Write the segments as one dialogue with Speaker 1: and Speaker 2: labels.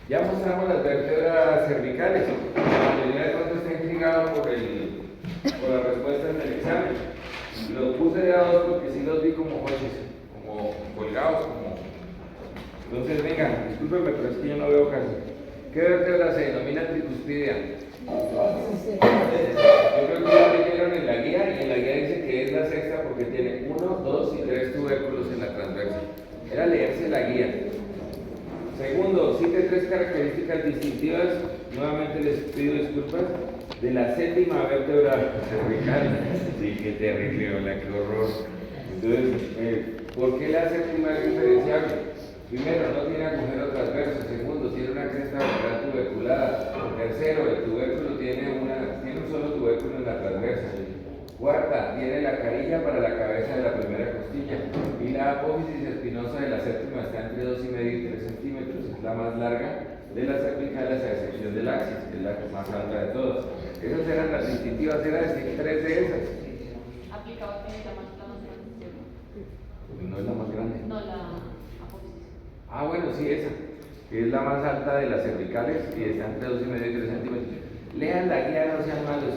Speaker 1: Ya mostramos las vértebras cervicales. La mayoría de pronto está intrigado por las respuestas del examen. Los puse de a dos porque sí los vi como jueces, como colgados, como... Entonces, venga, discúlpeme, pero es que yo no veo casi. ¿Qué vértebra se denomina tricuspidia? Yo creo que ya leyeron en la guía, y en la guía dice que es la sexta porque tiene 1, 2 y 3 tubérculos en la transversa. Era leerse la guía. Segundo, cite 3 características distintivas, nuevamente les pido disculpas, de la séptima vértebra cervical. Sí, qué terrible, hola, qué horror. Entonces, ¿por qué la séptima es diferenciable? Primero, no tiene agujero transverso. Segundo, tiene una cresta ventral tuberculada. Tercero, el tubérculo tiene un solo tubérculo en la transversa. Cuarta, tiene la carilla para la cabeza de la primera costilla. Y la apófisis espinosa de la séptima está entre 2,5 y 3 centímetros. Es la más larga de las cervicales, a excepción del axis, que es la más alta de todas. Esas eran las distintivas, era decir 3 de esas.
Speaker 2: Aplicado que la más grande.
Speaker 1: No es la más grande.
Speaker 2: No, la apófisis.
Speaker 1: Ah, bueno, sí, esa, que es la más alta de las cervicales y está entre 2,5 y 3 centímetros. Lean la guía, no sean malos.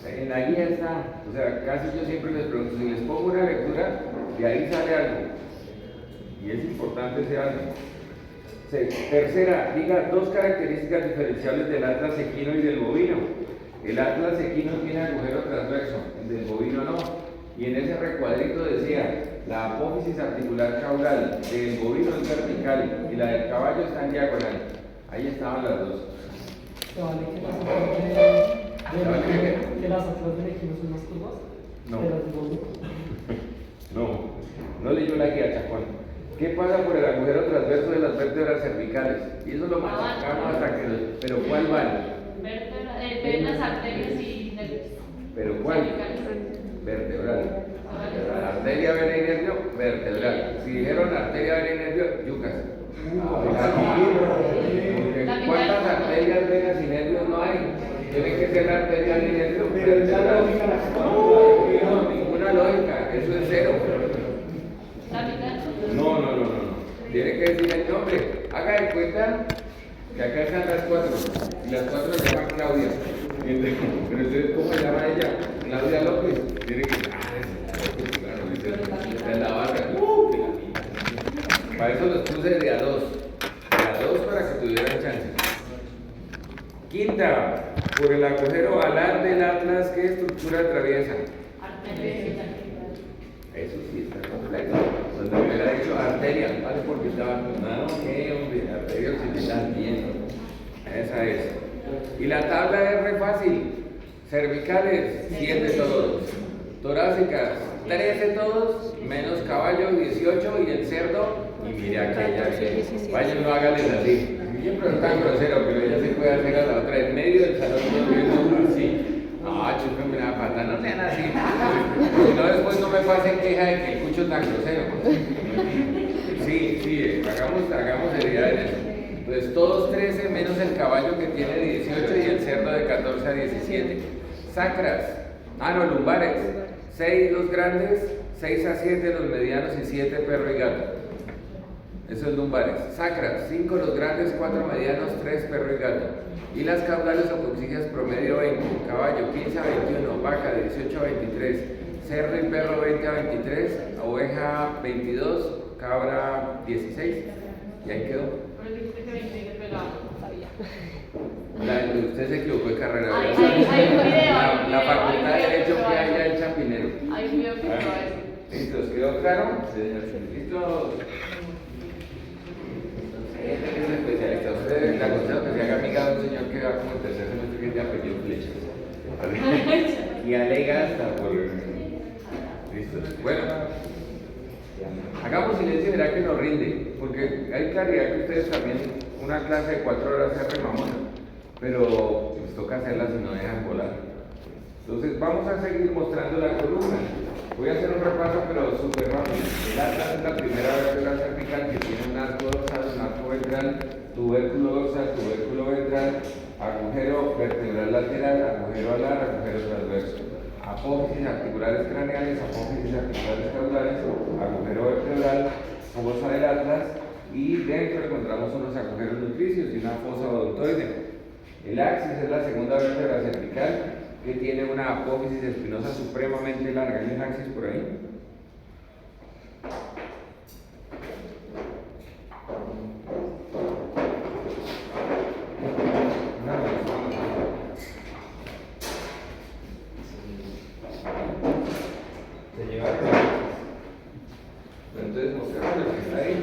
Speaker 1: En la guía está, o sea, casi yo siempre les pregunto, si les pongo una lectura, de ahí sale algo. Y es importante ese algo. Tercera, diga 2 características diferenciables del atlas equino y del bovino. El atlas equino tiene agujero transverso, el del bovino no. Y en ese recuadrito decía, la apófisis articular caudal del bovino es vertical y la del caballo está en diagonal. Ahí estaban las dos.
Speaker 3: ¿Que las atlas del equino son más curvas?
Speaker 1: No.
Speaker 3: ¿Que las del bovino?
Speaker 1: No leyó la guía, Chacón. ¿Qué pasa por el agujero transverso de las vértebras cervicales? Y eso lo machacamos hasta que... ¿Pero cuál van?
Speaker 2: Venas, arterias y nervios.
Speaker 1: ¿Pero cuál? Vertebral. Arteria, vena y nervio, vertebral. Si dijeron arteria, vena y nervio, yucas. ¿Cuántas arterias, venas y nervios no hay? Tiene que ser arteria, vena y nervio, vertebral. No, ninguna lógica, eso es cero. No. Tiene que decir el nombre. Haga de cuenta que acá están las 4 y las 4 se llaman Claudia. Pero entonces, ¿cómo se llama ella? Claudia López. Tiene que... claro, dice la barra. Para eso los puse de a 2. De a 2 para que tuvieran chance. Quinta, por el agujero alar del atlas, ¿qué estructura atraviesa? Eso sí está completo. Cuando me hubiera dicho arteria, ¿vale? Porque estaba, no, ¿qué, hombre? Arteria occipital, bien. Esa es. Y la tabla es re fácil. Cervicales, 7 todos. Torácicas, 13 todos, menos caballo, 18, y el cerdo, y mire aquella que vaya, no hágales así. Siempre es tan grosero, pero ella se puede hacer a la otra en medio del salón viendo así. No, chúpeme la pata, no sean así. Si no, después no me pasen queja de que el cucho tan grosero. Sí, hagamos seriedad en eso. Entonces, todos 13 menos el caballo que tiene 18 y el cerdo de 14 a 17. Sacras, lumbares. 6 los grandes, 6 a 7 los medianos y 7 perro y gato. Eso es lumbares. Sacras, 5 los grandes, 4 medianos, 3 perro y gato. Y las caudales o coxillas promedio 20, caballo 15 a 21, vaca 18 a 23, cerdo y perro 20 a 23, oveja 22, cabra 16. Y ahí quedó. Usted se equivocó de carrera.
Speaker 2: Hay un video.
Speaker 1: La facultad de Derecho que hay ya en Chapinero.
Speaker 2: Hay un video que lo
Speaker 1: ¿Listos? ¿Quedó claro? ¿Listos? Es especialista. Usted le aconsejo que se haga amiga de un señor que va como el tercer semestre que es de apellido Flechas. Y alega hasta por... ¿Listos? Bueno. Hagamos silencio y verá que nos rinde, porque hay claridad que ustedes también, una clase de 4 horas se hace mamona, pero les toca hacerla si no dejan volar. Entonces vamos a seguir mostrando la columna. Voy a hacer un repaso, pero súper rápido. El atlas es la primera vértebra cervical que tiene un arco dorsal, un arco ventral, tubérculo dorsal, tubérculo ventral, agujero vertebral lateral, agujero alar, agujero transverso. Apófisis articulares craneales, apófisis articulares caudales, agujero vertebral, fosa del atlas, y dentro encontramos unos agujeros nutricios y una fosa odontoide. El axis es la segunda vértebra cervical que tiene una apófisis espinosa supremamente larga. ¿Hay un axis por ahí? Entonces mostramos lo que está ahí.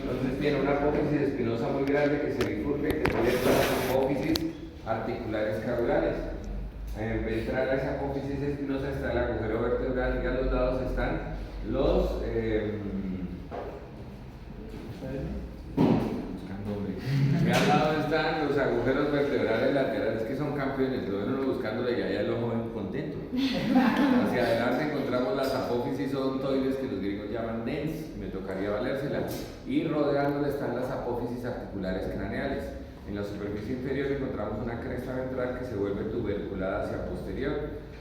Speaker 1: Entonces tiene una apófisis espinosa muy grande que se bifurca y que tiene las apófisis articulares caudales. Ventral a esa apófisis espinosa está el agujero vertebral y a los lados están los al lado están los agujeros vertebrales laterales que son campeones, lo ven uno buscándole y allá el ojo contento. Hacia adelante encontramos las apófisis odontoides que los griegos llaman dens, me tocaría valérselas, y rodeándola están las apófisis articulares craneales. En la superficie inferior encontramos una cresta ventral que se vuelve tuberculada hacia posterior.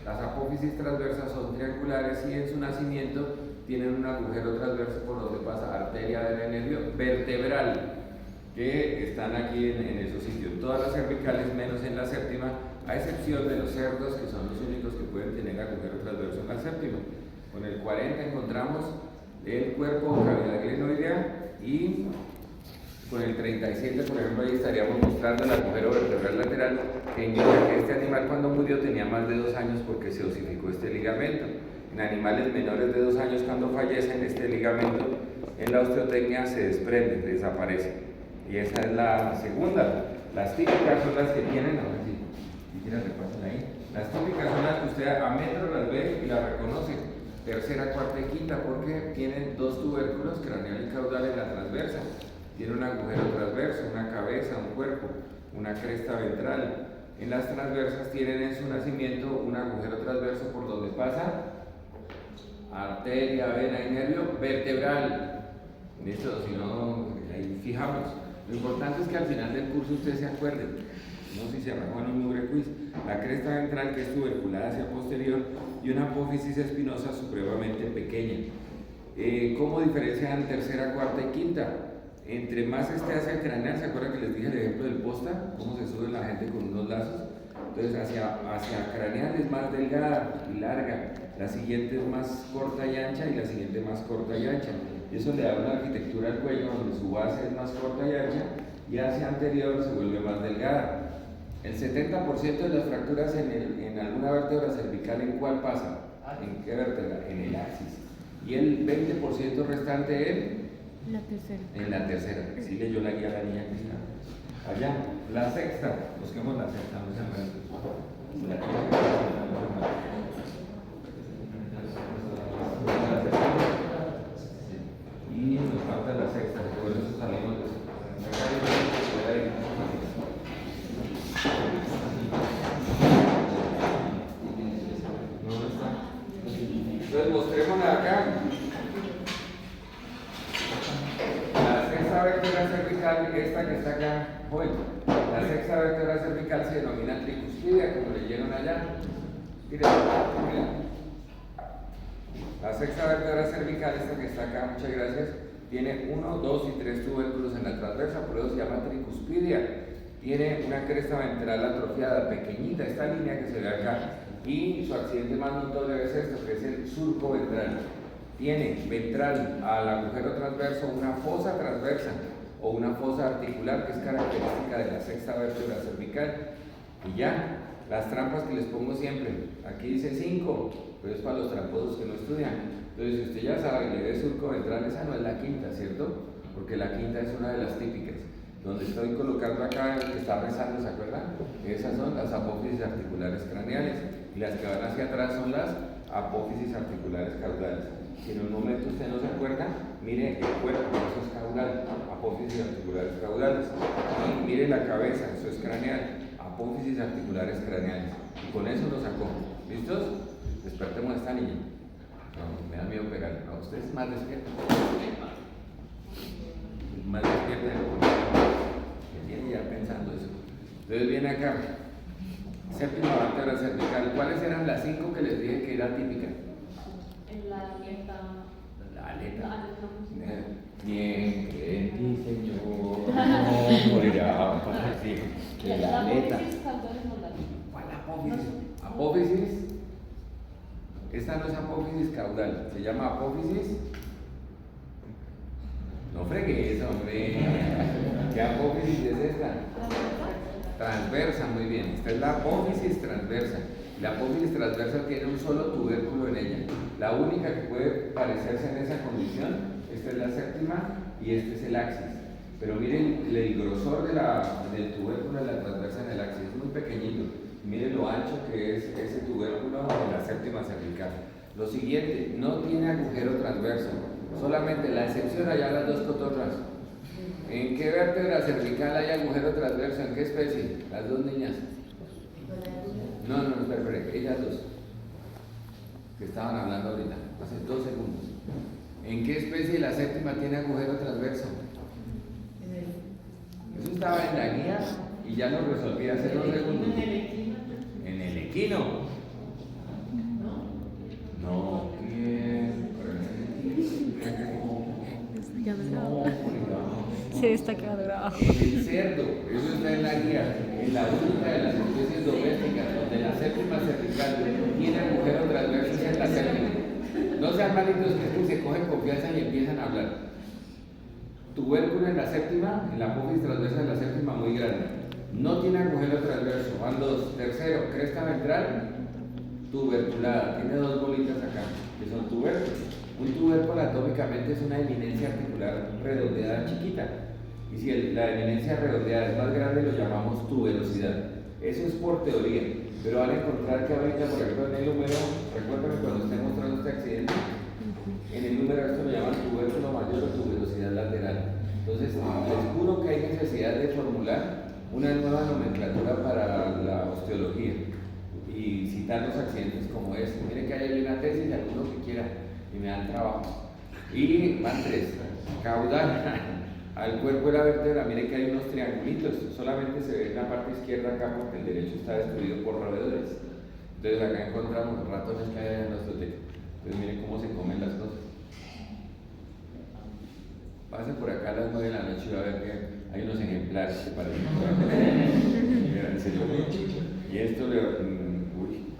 Speaker 1: Las apófisis transversas son triangulares y en su nacimiento tienen un agujero transverso por donde pasa arteria del nervio vertebral, que están aquí en esos sitios. Todas las cervicales menos en la séptima, a excepción de los cerdos, que son los únicos que pueden tener agujero transverso en la séptima. Con el 40 encontramos el cuerpo, cavidad glenoidea, y con el 37, por ejemplo, ahí estaríamos mostrando el agujero vertebral lateral, que indica que este animal cuando murió tenía más de 2 años porque se osificó este ligamento. En animales menores de 2 años, cuando fallecen, este ligamento en la osteotecnia se desprende, desaparece. Y esa es la segunda. Las típicas son las que tienen, ahora sí, si quieren repasen ahí. Las típicas son las que usted a metro las ve y las reconoce. Tercera, cuarta y quinta, porque tienen 2 tubérculos, craneal y caudal, en la transversa. Tiene un agujero transverso, una cabeza, un cuerpo, una cresta ventral. En las transversas tienen en su nacimiento un agujero transverso por donde pasa arteria, vena y nervio vertebral. ¿Listo? Si no, ahí fijamos. Lo importante es que al final del curso ustedes se acuerden, no si se arrojó en un mugre quiz, la cresta ventral que es tuberculada hacia posterior y una apófisis espinosa supremamente pequeña. ¿Cómo diferencian tercera, cuarta y quinta? Entre más esté hacia craneal, ¿se acuerdan que les dije el ejemplo del posta? ¿Cómo se sube la gente con unos lazos? Entonces hacia craneal es más delgada y larga, la siguiente es más corta y ancha y la siguiente más corta y ancha. Y eso le da una arquitectura al cuello donde su base es más corta y ancha y hacia anterior se vuelve más delgada. El 70% de las fracturas en alguna vértebra cervical, ¿en cuál pasa? ¿En qué vértebra? En el axis. Y el 20% restante en la tercera. Sí leyó la guía a la niña Cristina. Allá, la sexta, busquemos la sexta, no sean lentos. Y nos falta la sexta, por eso salimos de eso. ¿Dónde está? Entonces mostrémosla acá. La sexta vértebra cervical, esta que está acá, hoy. La sexta vértebra cervical se denomina tricuspidia, como leyeron allá. Miren. La sexta vértebra cervical, esta que está acá, muchas gracias, tiene 1, 2 y 3 tubérculos en la transversa, por eso se llama tricuspidia. Tiene una cresta ventral atrofiada, pequeñita, esta línea que se ve acá, y su accidente más notorio es esto, que es el surco ventral. Tiene ventral al agujero transverso una fosa transversa o una fosa articular que es característica de la sexta vértebra cervical. Y ya, las trampas que les pongo siempre, aquí dice 5, pero es para los tramposos que no estudian. Entonces, si usted ya sabe que es surco ventral, esa no es la quinta, ¿cierto? Porque la quinta es una de las típicas. Donde estoy colocando acá el que está rezando, ¿se acuerdan? Esas son las apófisis articulares craneales y las que van hacia atrás son las apófisis articulares caudales. Si en un momento usted no se acuerda, mire el cuerpo, eso es caudal, apófisis articulares caudales. Y mire la cabeza, eso es craneal, apófisis articulares craneales. Y con eso lo sacó. ¿Listos? Despertemos a esta niña. No, me da miedo pegarle. No, usted es más despierto. Más despierta de lo que tiene ya pensando eso. Entonces viene acá. Séptima vértebra cervical. ¿Cuáles eran las 5 que les dije que era típica?
Speaker 2: En la aleta.
Speaker 1: La aleta. Bien, morirá, sí. Que la neta.
Speaker 2: apófisis caudales molar.
Speaker 1: ¿Cuál apófisis? Apófisis. Esta no es apófisis caudal, se llama apófisis. No fregues, hombre. ¿Qué apófisis es esta? Transversa, muy bien. Esta es la apófisis transversa. La apófisis transversa tiene un solo tubérculo en ella. La única que puede parecerse en esa condición, esta es la séptima y este es el axis. Pero miren el grosor del tubérculo de la transversa en el axis, es muy pequeñito. Miren lo ancho que es ese tubérculo en la séptima cervical. Lo siguiente, no tiene agujero transverso, solamente la excepción allá las dos cotorras. ¿En qué vértebra cervical hay agujero transverso? ¿En qué especie? Las dos niñas. No, espera, ellas dos. Que estaban hablando ahorita, hace 2 segundos. ¿En qué especie la séptima tiene agujero transverso? Eso estaba en la guía y ya lo resolví hace 2 segundos. En el equino. No,
Speaker 4: Se destaca grabado.
Speaker 1: el cerdo, eso está en la guía, en la única de las especies domésticas donde la séptima cervical tiene agujero transverso es en la séptima. No sean malitos que se cogen confianza y empiezan a hablar. Tubérculo en la séptima, en la apófisis transversa de la séptima muy grande. No tiene agujero transverso, van 2. Tercero, cresta ventral tuberculada, tiene 2 bolitas acá, que son tubérculos. Un tubérculo anatómicamente es una eminencia articular redondeada chiquita. Y si la eminencia redondeada es más grande, lo llamamos tuberosidad. Eso es por teoría, pero van a encontrar que ahorita, por ejemplo, en el número, recuérdame cuando esté mostrando este accidente, en el número esto lo llaman tubérculo mayor o tuberosidad lateral. Entonces, les juro que hay necesidad de formular una nueva nomenclatura para la osteología y citar los accidentes como este. Miren que hay una tesis de alguno que quiera y me dan trabajo. Y van 3. Caudal al cuerpo de la vértebra, miren que hay unos triangulitos, solamente se ve en la parte izquierda acá porque el derecho está destruido por roedores. Entonces acá encontramos ratones que hay en nuestro techo. Entonces miren cómo se comen las cosas. Pase por acá a las 9 de la noche y va a ver que hay unos ejemplares que parecen. Mira, en serio. Y esto le. Uy.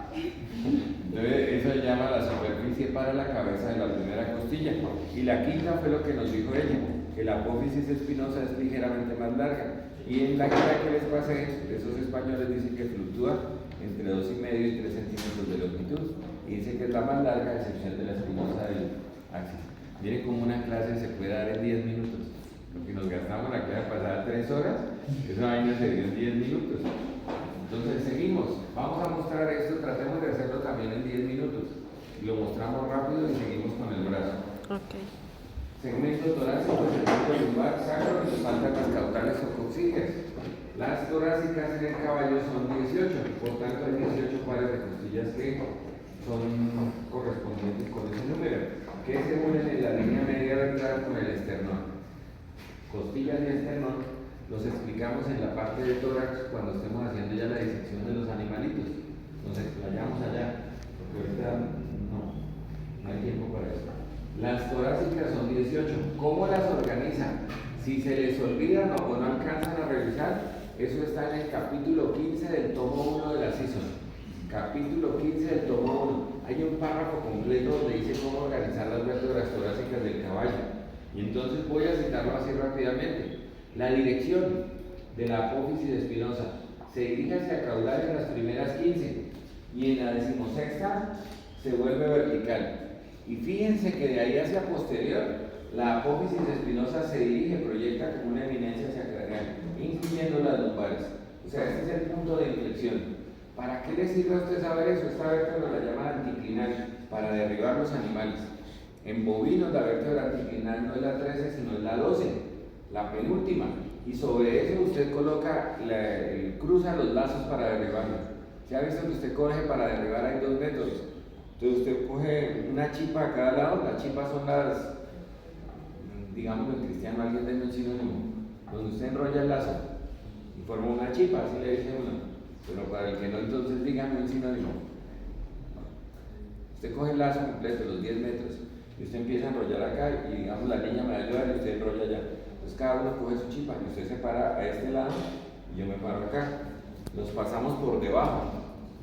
Speaker 1: Entonces, eso se llama la superficie para la cabeza de la primera costilla. Y la quinta fue lo que nos dijo ella, que la apófisis espinosa es ligeramente más larga. Y en la guía que les pasé, esos españoles dicen que fluctúa entre 2,5 y 3 centímetros de longitud. Y dice que es la más larga, a excepción de la espinosa del axis. Miren cómo una clase se puede dar en 10 minutos. Lo que nos gastamos la clase pasada 3 horas, esa vaina se dio en 10 minutos. Entonces seguimos, vamos a mostrar esto, tratemos de hacerlo también en 10 minutos. Lo mostramos rápido y seguimos con el brazo.
Speaker 4: Okay.
Speaker 1: Segmento torácico, segmento lumbar, sacro, nos faltan las caudales o coxillas. Las torácicas en el caballo son 18, por tanto hay 18 pares de costillas que son correspondientes con ese número, que se unen en la línea media ventral con el esternón. Costillas y esternón los explicamos en la parte de tórax cuando estemos haciendo ya la disección de los animalitos. Nos explayamos allá, porque ahorita no hay tiempo para eso. Las torácicas son 18. ¿Cómo las organizan? Si se les olvidan o no alcanzan a revisar, eso está en el capítulo 15 del tomo 1 de la season. Capítulo 15 del tomo 1. Hay un párrafo completo donde dice cómo organizar las vértebras torácicas del caballo. Y entonces voy a citarlo así rápidamente. La dirección de la apófisis espinosa se dirige hacia caudal en las primeras 15 y en la 16ª se vuelve vertical. Y fíjense que de ahí hacia posterior, la apófisis espinosa se dirige, proyecta como una eminencia hacia craneal, incluyendo las lumbares. O sea, este es el punto de inflexión. ¿Para qué le sirve a usted saber eso? Esta vértebra la llaman anticlinal, para derribar los animales. En bovinos la vértebra anticlinal no es la 13, sino es la 12, la penúltima. Y sobre eso usted coloca, cruza los lazos para derribarlos. ¿Se ha visto que usted coge para derribar hay 2 métodos? Entonces usted coge una chipa a cada lado, las chipas son las, digamos en cristiano, alguien tiene un sinónimo, donde usted enrolla el lazo y forma una chipa, así le dice uno. Pero para el que no, entonces dígame un sinónimo. Usted coge el lazo completo, los 10 metros, y usted empieza a enrollar acá, y digamos la niña me va a ayudar y usted enrolla allá. Entonces cada uno coge su chipa y usted se para a este lado y yo me paro acá. Los pasamos por debajo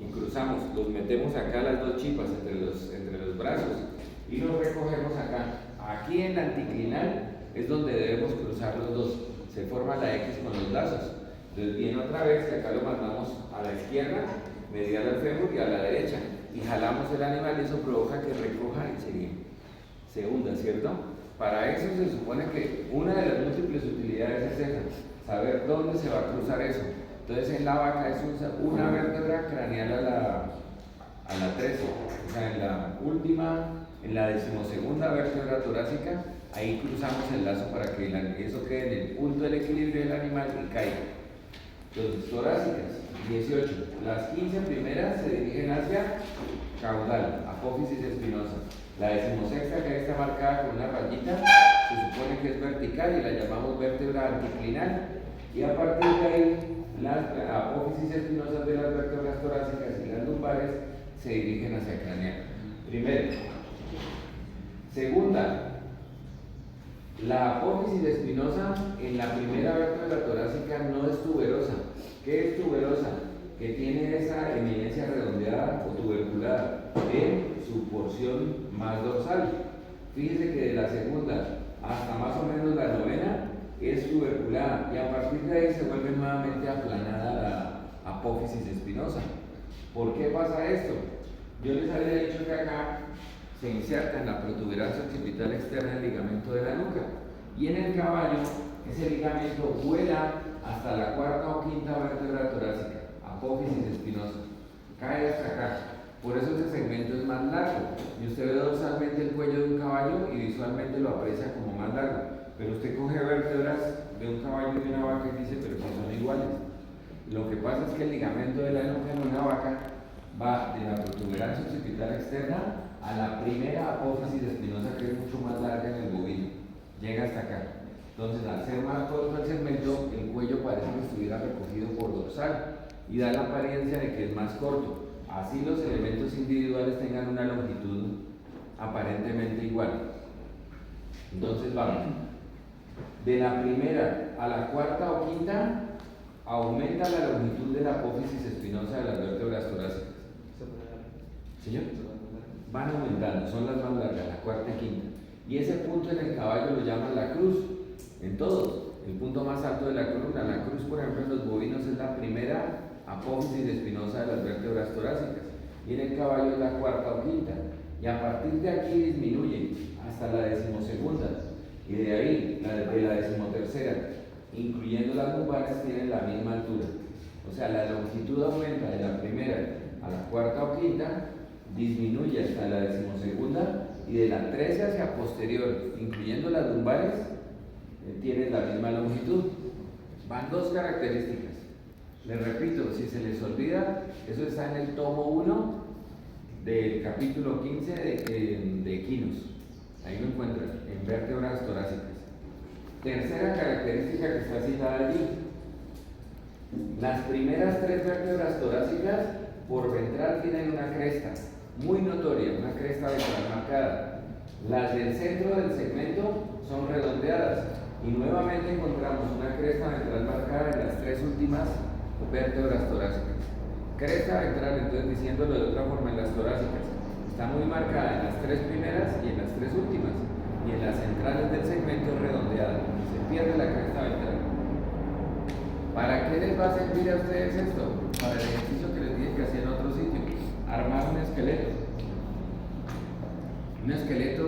Speaker 1: y cruzamos, los metemos acá las dos chipas entre los brazos y los recogemos acá. Aquí en la anticlinal es donde debemos cruzar los dos. Se forma la X con los lazos. Entonces viene otra vez, que acá lo mandamos a la izquierda, medial al fémur y a la derecha. Y jalamos el animal y eso provoca que recoja y se hunda, ¿cierto? Para eso se supone que una de las múltiples utilidades es esa, saber dónde se va a cruzar eso. Entonces en la vaca es una vértebra craneal a la 13, o sea, en la última, en la 12ª vértebra torácica, ahí cruzamos el lazo para que eso quede en el punto del equilibrio del animal y caiga. Entonces, torácicas, 18. Las 15 primeras se dirigen hacia caudal, apófisis espinosa. La 16ª, que ahí está marcada con una rayita, se supone que es vertical y la llamamos vértebra anticlinal. Y a partir de ahí, las apófisis espinosas de las vértebras torácicas y las lumbares se dirigen hacia craneal. Primero. Segunda, la apófisis espinosa en la primera vértebra torácica no es tuberosa. ¿Qué es tuberosa? Que tiene esa eminencia redondeada o tuberculada en su porción más dorsal. Fíjese que de la segunda hasta más o menos la 9ª es tuberculada y a partir de ahí se vuelve nuevamente aplanada la apófisis espinosa. ¿Por qué pasa esto? Yo les había dicho que acá se inserta en la protuberancia occipital externa el ligamento de la nuca y en el caballo ese ligamento vuela hasta la 4ª o 5ª vértebra torácica, apófisis espinosa, cae hasta acá. Por eso ese segmento es más largo y usted ve dorsalmente el cuello de un caballo y visualmente lo aprecia como más largo, pero usted coge vértebras de un caballo y de una vaca y dice, pero que son iguales. Lo que pasa es que el ligamento de la nuca en una vaca va de la protuberancia occipital externa a la primera apófisis espinosa, que es mucho más larga en el bovino, llega hasta acá. Entonces, al ser más corto el segmento, el cuello parece que estuviera recogido por dorsal y da la apariencia de que es más corto. Así los elementos individuales tengan una longitud aparentemente igual. Entonces, vamos. De la primera a la 4ª o 5ª, aumenta la longitud de la apófisis espinosa de las vértebras torácicas. ¿Señor? Van aumentando, son las más largas, la 4ª y 5ª. Y ese punto en el caballo lo llaman la cruz, en todos. El punto más alto de la columna, la cruz, por ejemplo, en los bovinos es la primera apófisis espinosa de las vértebras torácicas. Y en el caballo es la 4ª o 5ª. Y a partir de aquí disminuye hasta la 12ª. Y de ahí, de la 13ª, incluyendo las lumbares, tienen la misma altura. O sea, la longitud aumenta de la primera a la 4ª o 5ª, disminuye hasta la 12ª y de la 13 hacia posterior, incluyendo las lumbares, tienen la misma longitud. Van dos características. Les repito, si se les olvida, eso está en el tomo 1 del capítulo 15 de Equinos. Ahí lo encuentran, en vértebras torácicas. Tercera característica que está citada allí. Las primeras 3 vértebras torácicas por ventral tienen una cresta muy notoria, una cresta ventral marcada. Las del centro del segmento son redondeadas y nuevamente encontramos una cresta ventral marcada en las 3 últimas vértebras torácicas. Cresta ventral, entonces diciéndolo de otra forma, en las torácicas está muy marcada en las 3 primeras y en las 3 últimas, y en las centrales del segmento es redondeada, se pierde la cresta ventral. ¿Para qué les va a servir a ustedes esto? Para el ejercicio que les dije que hacía en otro sitio, armar un esqueleto. Un esqueleto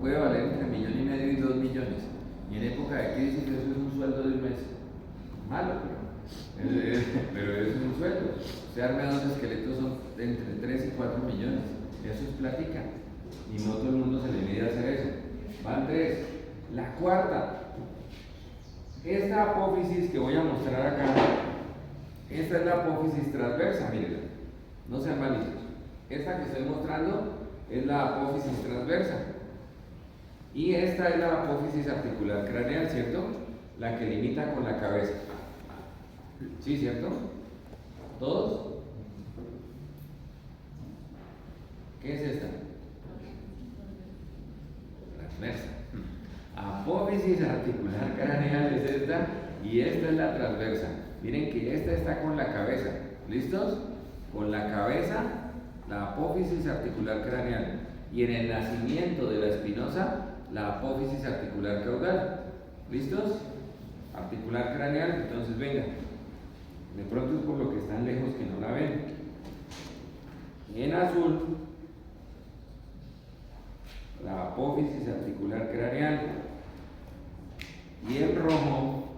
Speaker 1: puede valer entre 1,5 millones y 2 millones, y en época de crisis eso es un sueldo de un mes. Malo, pero es un sueldo. Usted arma 2 esqueletos, son entre 3 y 4 millones. Eso es plática. Y no todo el mundo se le mide a hacer eso. Van 3. La 4ª. Esta apófisis que voy a mostrar acá, esta es la apófisis transversa, miren. No sean malitos. Esta que estoy mostrando es la apófisis transversa. Y esta es la apófisis articular craneal, ¿cierto? La que limita con la cabeza. ¿Sí, cierto? ¿Todos? ¿Qué es esta? Transversa. Apófisis articular craneal es esta y esta es la transversa. Miren que esta está con la cabeza. ¿Listos? Con la cabeza, la apófisis articular craneal. Y en el nacimiento de la espinosa, la apófisis articular caudal. ¿Listos? Articular craneal, entonces venga. De pronto es por lo que están lejos que no la ven. En azul, la apófisis articular craneal. Y en rojo,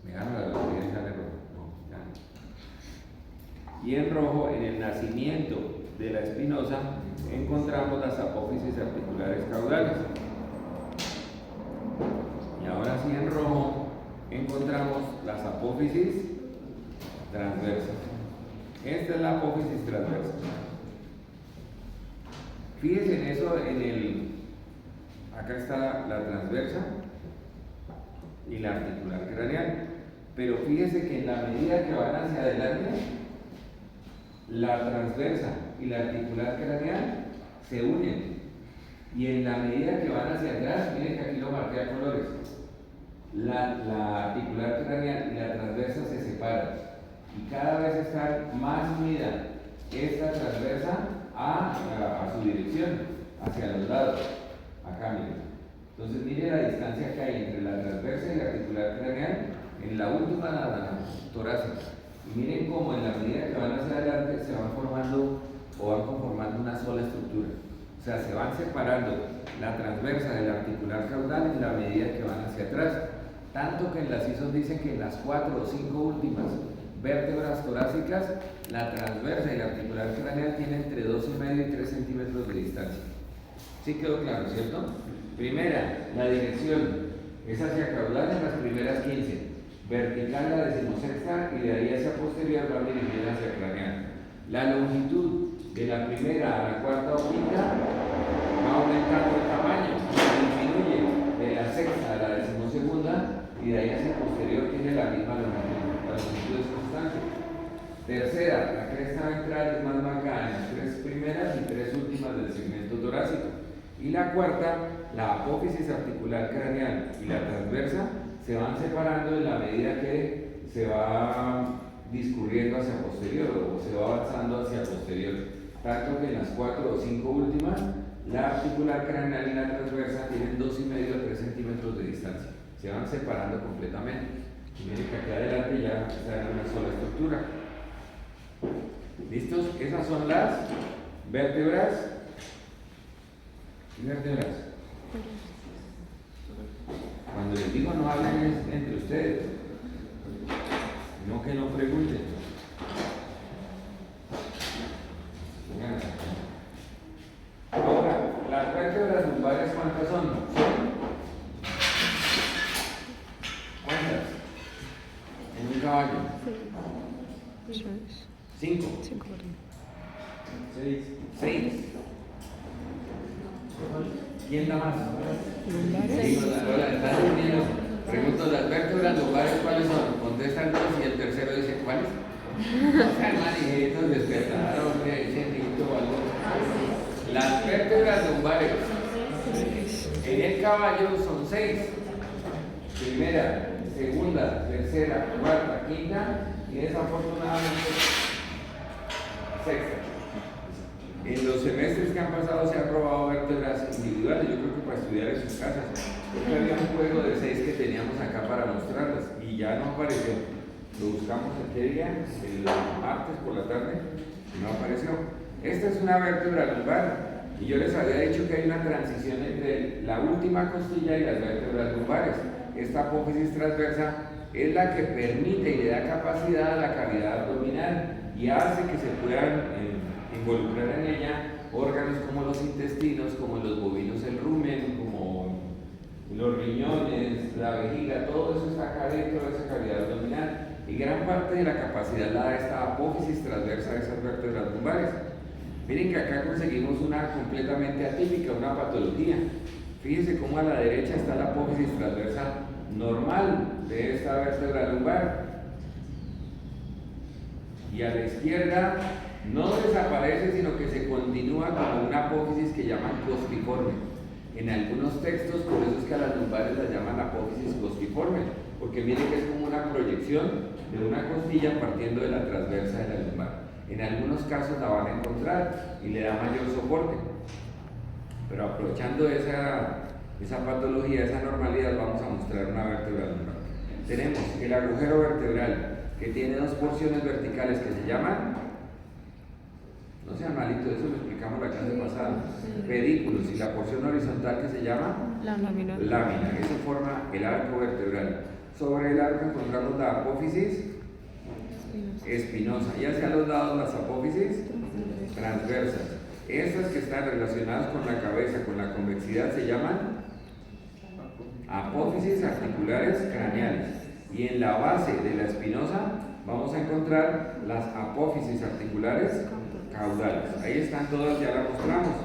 Speaker 1: me gana la velocidad y sale rojo. No, ya no. Y en rojo, en el nacimiento de la espinosa, encontramos las apófisis articulares caudales. Y ahora sí, en rojo, encontramos las apófisis transversas. Esta es la apófisis transversa. Fíjense en eso, acá está la transversa y la articular craneal. Pero fíjense que en la medida que van hacia adelante, la transversa y la articular craneal se unen. Y en la medida que van hacia atrás, miren que aquí lo marqué a colores. La articular craneal y la transversa se separan. Y cada vez están más unidas esta transversa a su dirección, hacia los lados. Acá miren. Entonces miren la distancia que hay entre la transversa y la articular craneal en la última torácica. Y miren cómo en la medida que van hacia adelante se van formando o van conformando una sola estructura. O sea, se van separando la transversa de la articular caudal en la medida que van hacia atrás. Tanto que en las ISOs dicen que en las 4 o 5 últimas vértebras torácicas, la transversa y la articular craneal tienen entre 2,5 y 3 centímetros de distancia. ¿Sí quedó claro, cierto? Primera, la dirección es hacia caudal en las primeras 15, vertical la 16ª y de ahí hacia posterior va dirigida hacia craneal. La longitud de la primera a la cuarta o quinta va aumentando el tamaño, disminuye de la sexta a la 12ª y de ahí hacia posterior tiene la misma longitud. La longitud es constante. Tercera, la cresta ventral es más marcada en las 3 primeras y 3 últimas del segmento torácico. Y la cuarta, la apófisis articular craneal y la transversa se van separando en la medida que se va discurriendo hacia posterior o se va avanzando hacia posterior. Tanto que en las 4 o 5 últimas, la articular craneal y la transversa tienen 2,5 a 3 centímetros de distancia. Se van separando completamente. Y miren que aquí adelante ya está en una sola estructura. ¿Listos? Esas son las vértebras. ¿Qué vértebras? Cuando les digo no hablen entre ustedes, no que no pregunten. Ahora, las vértebras lumbares, ¿cuántas son? ¿Cuántas? En un caballo. 5. 6. ¿Quién da más? Pregunto, ¿las vértebras lumbares cuáles son? Contestan dos y el tercero dice, ¿cuáles? O sea, manijitos, despertar, hombre, sentito o algo. Las vértebras lumbares en el caballo son 6. Primera, segunda, tercera, cuarta, quinta y desafortunadamente sexta. En los semestres que han pasado se han probado vértebras individuales, yo creo que para estudiar en sus casas. Había un juego de 6 que teníamos acá para mostrarlas y ya no apareció. Lo buscamos el qué día, el martes por la tarde, y no apareció. Esta es una vértebra lumbar y yo les había dicho que hay una transición entre la última costilla y las vértebras lumbares. Esta apófisis transversa es la que permite y le da capacidad a la cavidad abdominal y hace que se puedan involucrar en ella órganos como los intestinos, como los bovinos el rumen, como los riñones, la vejiga, todo eso está acá dentro de esa cavidad abdominal y gran parte de la capacidad la da esta apófisis transversa de esas vértebras lumbares. Miren que acá conseguimos una completamente atípica, una patología. Fíjense cómo a la derecha está la apófisis transversa normal de esta vértebra lumbar y a la izquierda no desaparece, sino que se continúa como una apófisis que llaman costiforme. En algunos textos, por eso es que a las lumbares las llaman apófisis costiforme, porque miren que es como una proyección de una costilla partiendo de la transversa de la lumbar. En algunos casos la van a encontrar y le da mayor soporte, pero aprovechando esa patología, esa normalidad, vamos a mostrar una vértebra lumbar. Tenemos el agujero vertebral, que tiene dos porciones verticales que se llaman, no sean malitos, eso lo explicamos la clase pasada, pedículos, y la porción horizontal que se llama
Speaker 4: La lámina.
Speaker 1: lámina. Eso forma el arco vertebral. Sobre el arco encontramos la apófisis espinosa y hacia los lados las apófisis transversas. Estas que están relacionadas con la cabeza, con la convexidad, se llaman apófisis articulares craneales. Y en la base de la espinosa vamos a encontrar las apófisis articulares caudales. Ahí están todas, ya las mostramos.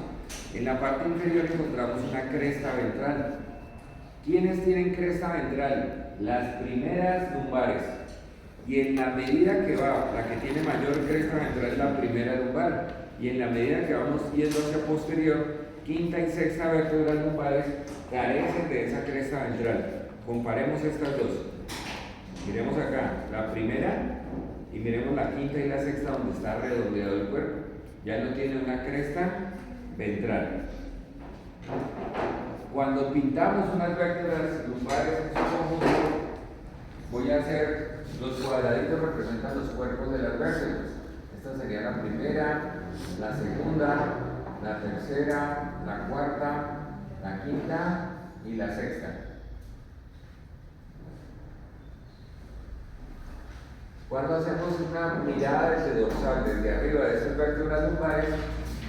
Speaker 1: En la parte inferior encontramos una cresta ventral. ¿Quiénes tienen cresta ventral? Las primeras lumbares. Y en la medida que va, la que tiene mayor cresta ventral es la primera lumbar. Y en la medida que vamos yendo hacia posterior, quinta y sexta vértebras lumbares carecen de esa cresta ventral. Comparemos estas dos. Miremos acá, la primera, y miremos la quinta y la sexta donde está redondeado el cuerpo. Ya no tiene una cresta ventral. Cuando pintamos unas vértebras lumbares en su conjunto, voy a hacer, los cuadraditos representan los cuerpos de las vértebras. Esta sería la primera, la segunda, la tercera, la cuarta, la quinta y la sexta. Cuando hacemos una mirada desde dorsal, desde arriba de esas vértebras lumbares,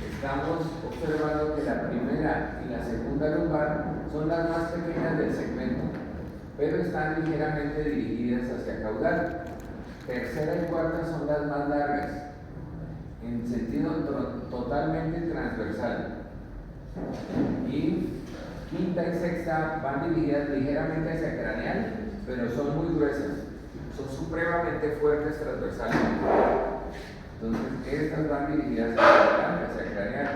Speaker 1: estamos observando que la primera y la segunda lumbar son las más pequeñas del segmento, pero están ligeramente dirigidas hacia caudal. Tercera y cuarta son las más largas, en sentido totalmente transversal. Y quinta y sexta van dirigidas ligeramente hacia craneal, pero son muy gruesas. Son supremamente fuertes transversalmente. Entonces, estas van dirigidas hacia craneal.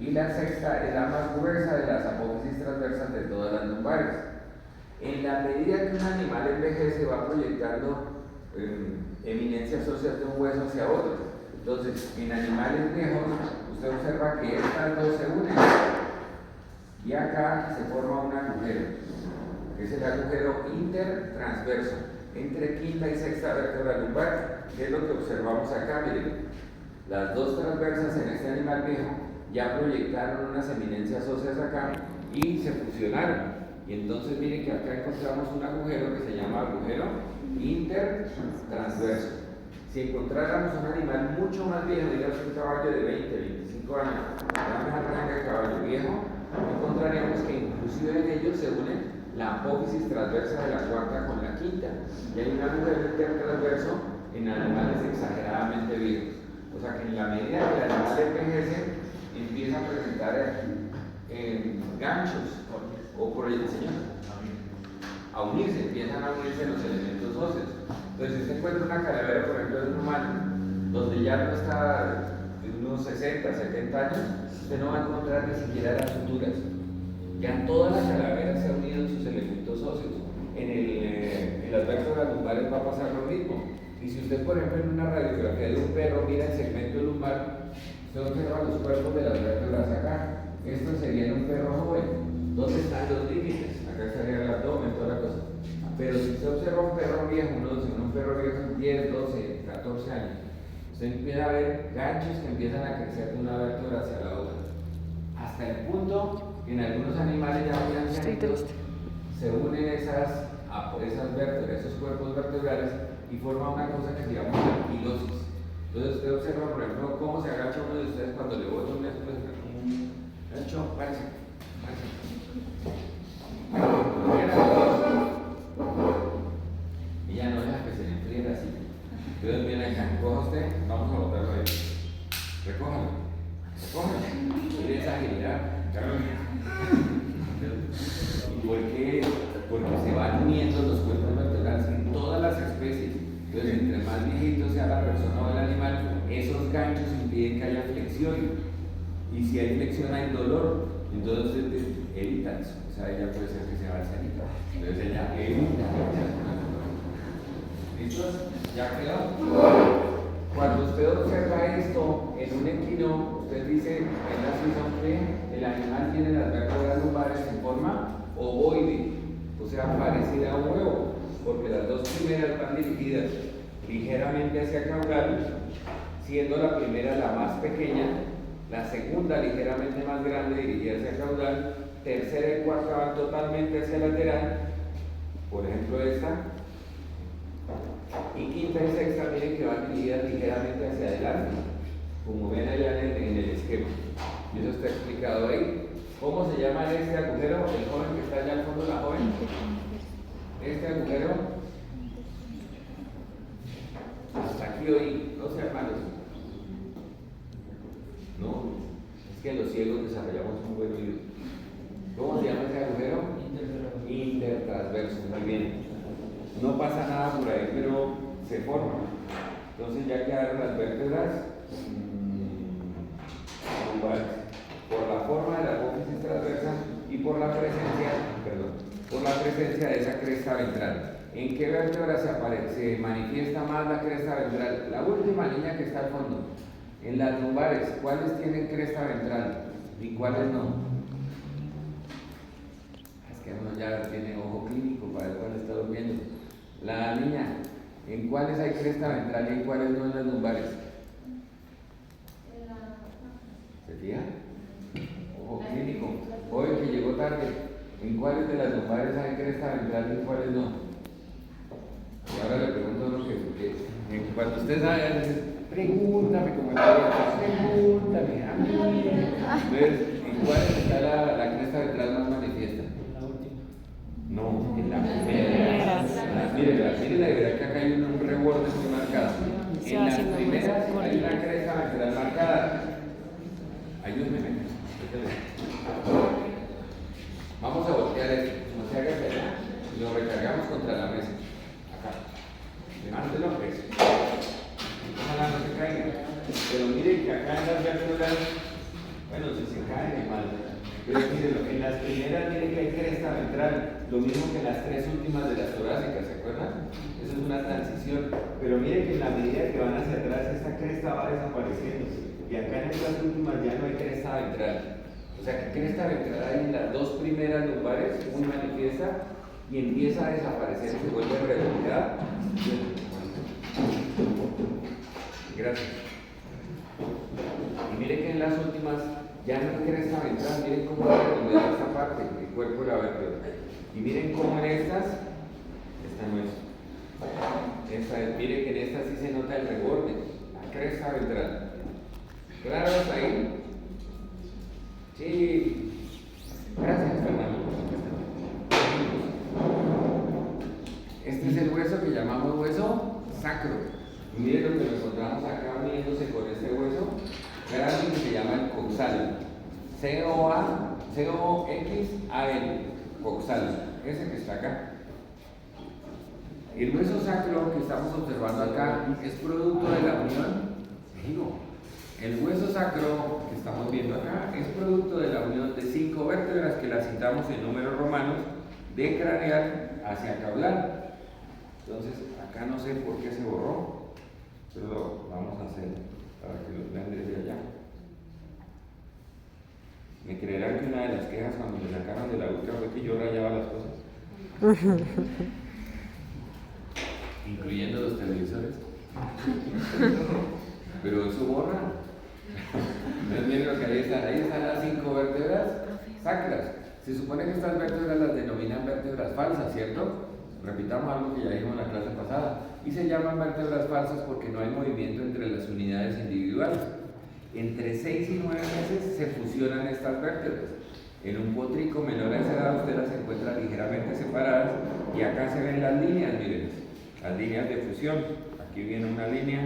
Speaker 1: Y la sexta es la más gruesa de las apófisis transversas de todas las lumbares. En la medida que un animal envejece, va proyectando eminencias óseas de un hueso hacia otro. Entonces, en animales viejos, usted observa que estas dos se unen. Y acá se forma un agujero, que es el agujero intertransverso entre quinta y sexta vértebra lumbar, que es lo que observamos acá. Miren, las dos transversas en este animal viejo ya proyectaron unas eminencias óseas acá y se fusionaron. Y entonces miren que acá encontramos un agujero que se llama agujero intertransverso. Si encontráramos un animal mucho más viejo, digamos un caballo de 20, 25 años, una ranga de caballo viejo, encontraríamos que inclusive en ellos se unen la apófisis transversa de la cuarta con la quinta, y hay un agujero intertransverso en animales exageradamente viejos. O sea que en la medida que el animal envejece, empieza a presentar ganchos o proyecciones, a unirse, empiezan a unirse los elementos óseos. Entonces, si usted encuentra una calavera, por ejemplo, de un humano, donde ya no está en unos 60, 70 años, usted no va a encontrar ni siquiera las suturas. Ya toda la calavera se ha unido en sus elementos óseos. En las vértebras lumbares va a pasar lo mismo. Y si usted, por ejemplo, en una radiografía de un perro mira el segmento lumbar, usted observa los cuerpos de las vértebras acá. Esto sería en un perro joven. ¿Dónde están los límites? Acá estaría el abdomen, toda la cosa. Pero si usted observa un perro viejo, un perro viejo de 10, 12, 14 años, usted empieza a ver ganchos que empiezan a crecer de una vértebra hacia la otra. Hasta el punto que en algunos animales ya muy ancianitos se unen esas vértebras, esos cuerpos vertebrales, y forma una cosa que se llama anquilosis. Entonces usted observa, por ejemplo, cómo se agacha uno de ustedes cuando le bota un gancho, parece. Y ya no deja que se le enfríe así. Entonces viene acá, coja usted, vamos a botarlo ahí. Recójalo. Tiene esa agilidad. ¿Y por qué? Porque se van uniendo los cuerpos vertebrales en todas las especies. Entonces, entre más viejito sea la persona o el animal, esos ganchos impiden que haya flexión. Y si hay flexión, hay dolor. Entonces, evita eso. O sea, ella puede ser que se vaya a salir. Entonces, ella evita. ¿Listos? ¿Ya quedó? Cuando usted observa esto en un equino, usted dice en la sesión que el animal tiene las vértebras lumbares en forma ovoide, o sea, parecida a un huevo, porque las dos primeras van dirigidas ligeramente hacia caudal, siendo la primera la más pequeña, la segunda ligeramente más grande dirigida hacia caudal, tercera y cuarta van totalmente hacia lateral, por ejemplo esta, y quinta y sexta miren que van dirigidas ligeramente hacia adelante, como ven allá en el esquema. Y eso está explicado ahí. ¿Cómo se llama este agujero? El joven que está allá al fondo, la joven. Este agujero. Hasta aquí oí, no sean malos. No, es que los ciegos desarrollamos un buen oído. ¿Cómo se llama ese agujero? Intertransverso, muy bien. No pasa nada por ahí, pero se forma. Entonces ya quedaron las vértebras lumbares. Por la forma de la apófisis transversa y por la presencia de esa cresta ventral. ¿En qué vértebra se manifiesta más la cresta ventral? La última línea que está al fondo. En las lumbares, ¿cuáles tienen cresta ventral y cuáles no? Es que uno ya tiene ojo clínico para ver cuándo está durmiendo. La niña, ¿en cuáles hay cresta ventral y en cuáles no en las lumbares? ¿Se fija? Ojo clínico. Hoy que llegó tarde, ¿en cuáles de las lumbares hay cresta ventral y en cuáles no? Y ahora le pregunto a uno que cuando usted sabe, a veces, pregúntame como pregúntame a mí. ¿Ves? ¿En cuáles está la cresta ventral más manifiesta?
Speaker 3: La última.
Speaker 1: No, en la primera. Miren, la verdad que acá hay un reborde muy marcado. En las primeras hay una cresta ventral marcada. Ayúdenme. Vamos a voltear esto, como se haga allá, y lo recargamos contra la mesa. Acá. Levántelo, pues. Ojalá no se caiga. Pero miren que acá en las vértebras, bueno, si se cae, mal. Pero miren, en las primeras miren que hay cresta ventral, lo mismo que en las tres últimas de las torácicas, ¿se acuerdan? Eso es una transición. Pero miren que en la medida que van hacia atrás, esta cresta va desapareciendo. Y acá en estas últimas ya no hay cresta ventral. O sea que cresta ventral hay en las dos primeras lumbares, muy manifiesta, y empieza a desaparecer, se vuelve redondeada. Gracias. Y miren que en las últimas ya no hay cresta ventral, miren cómo va redondeada esta parte, el cuerpo de la vértebra. Y miren cómo en estas, esta no es. Miren que en estas sí se nota el reborde, la cresta ventral. ¿Claro hasta ahí? Sí. Gracias, Fernando. Este es el hueso que llamamos hueso sacro. Y miren lo que nos encontramos acá uniéndose con este hueso grande que se llama el coxal. C-O-X-A-L. Coxal. Ese que está acá. El hueso sacro que estamos observando acá es producto de la unión. El hueso sacro que estamos viendo acá es producto de la unión de 5 vértebras que las citamos en números romanos de craneal hacia caudal. Entonces, acá no sé por qué se borró, pero lo vamos a hacer para que los vean desde allá. ¿Me creerán que una de las quejas cuando me sacaron de la UCA fue que yo rayaba las cosas? Incluyendo los televisores. Pero eso borra. Miren lo que ahí están las 5 vértebras sacras. Se supone que estas vértebras las denominan vértebras falsas, ¿cierto? Repitamos algo que ya dijimos en la clase pasada. Y se llaman vértebras falsas porque no hay movimiento entre las unidades individuales. Entre 6 y 9 meses se fusionan estas vértebras. En un potrico menor a esa edad usted las encuentra ligeramente separadas y acá se ven las líneas, miren, las líneas de fusión. Aquí viene una línea,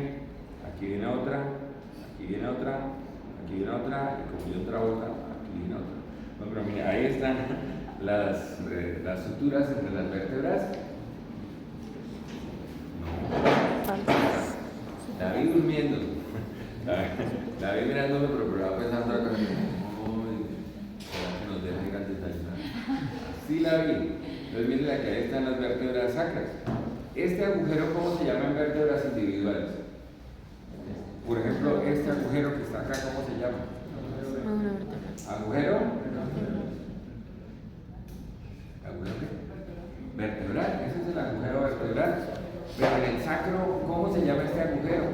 Speaker 1: aquí viene otra, aquí viene otra, aquí viene otra, y como viene otra vuelta, aquí viene otra. No, pero mira, ahí están las suturas entre las vértebras. No. La vi durmiendo. La vi mirándolo, pero va pensando acá. Uy, ¿será que nos deja ir al desayunar? Sí la vi. Entonces miren, acá están las vértebras sacras. Este agujero, ¿cómo se llama en vértebras individuales? Por ejemplo, este agujero que está acá, ¿cómo se llama? ¿Agujero? ¿Agujero qué? Vertebral, ese es el agujero vertebral. Pero en el sacro, ¿cómo se llama este agujero?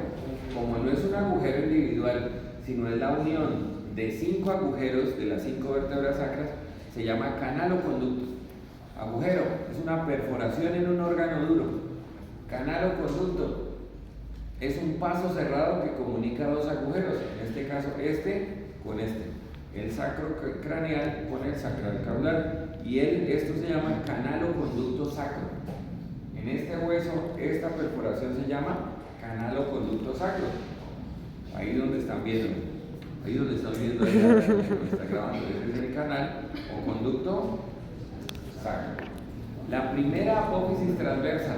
Speaker 1: Como no es un agujero individual, sino es la unión de 5 agujeros de las 5 vértebras sacras, se llama canal o conducto. Agujero es una perforación en un órgano duro. Canal o conducto es un paso cerrado que comunica dos agujeros, en este caso este con este, el sacro craneal con el sacral caudal, y esto se llama canal o conducto sacro. En este hueso, esta perforación se llama canal o conducto sacro. Ahí donde están viendo, ahí está grabando, ese es el canal o conducto sacro. La primera apófisis transversa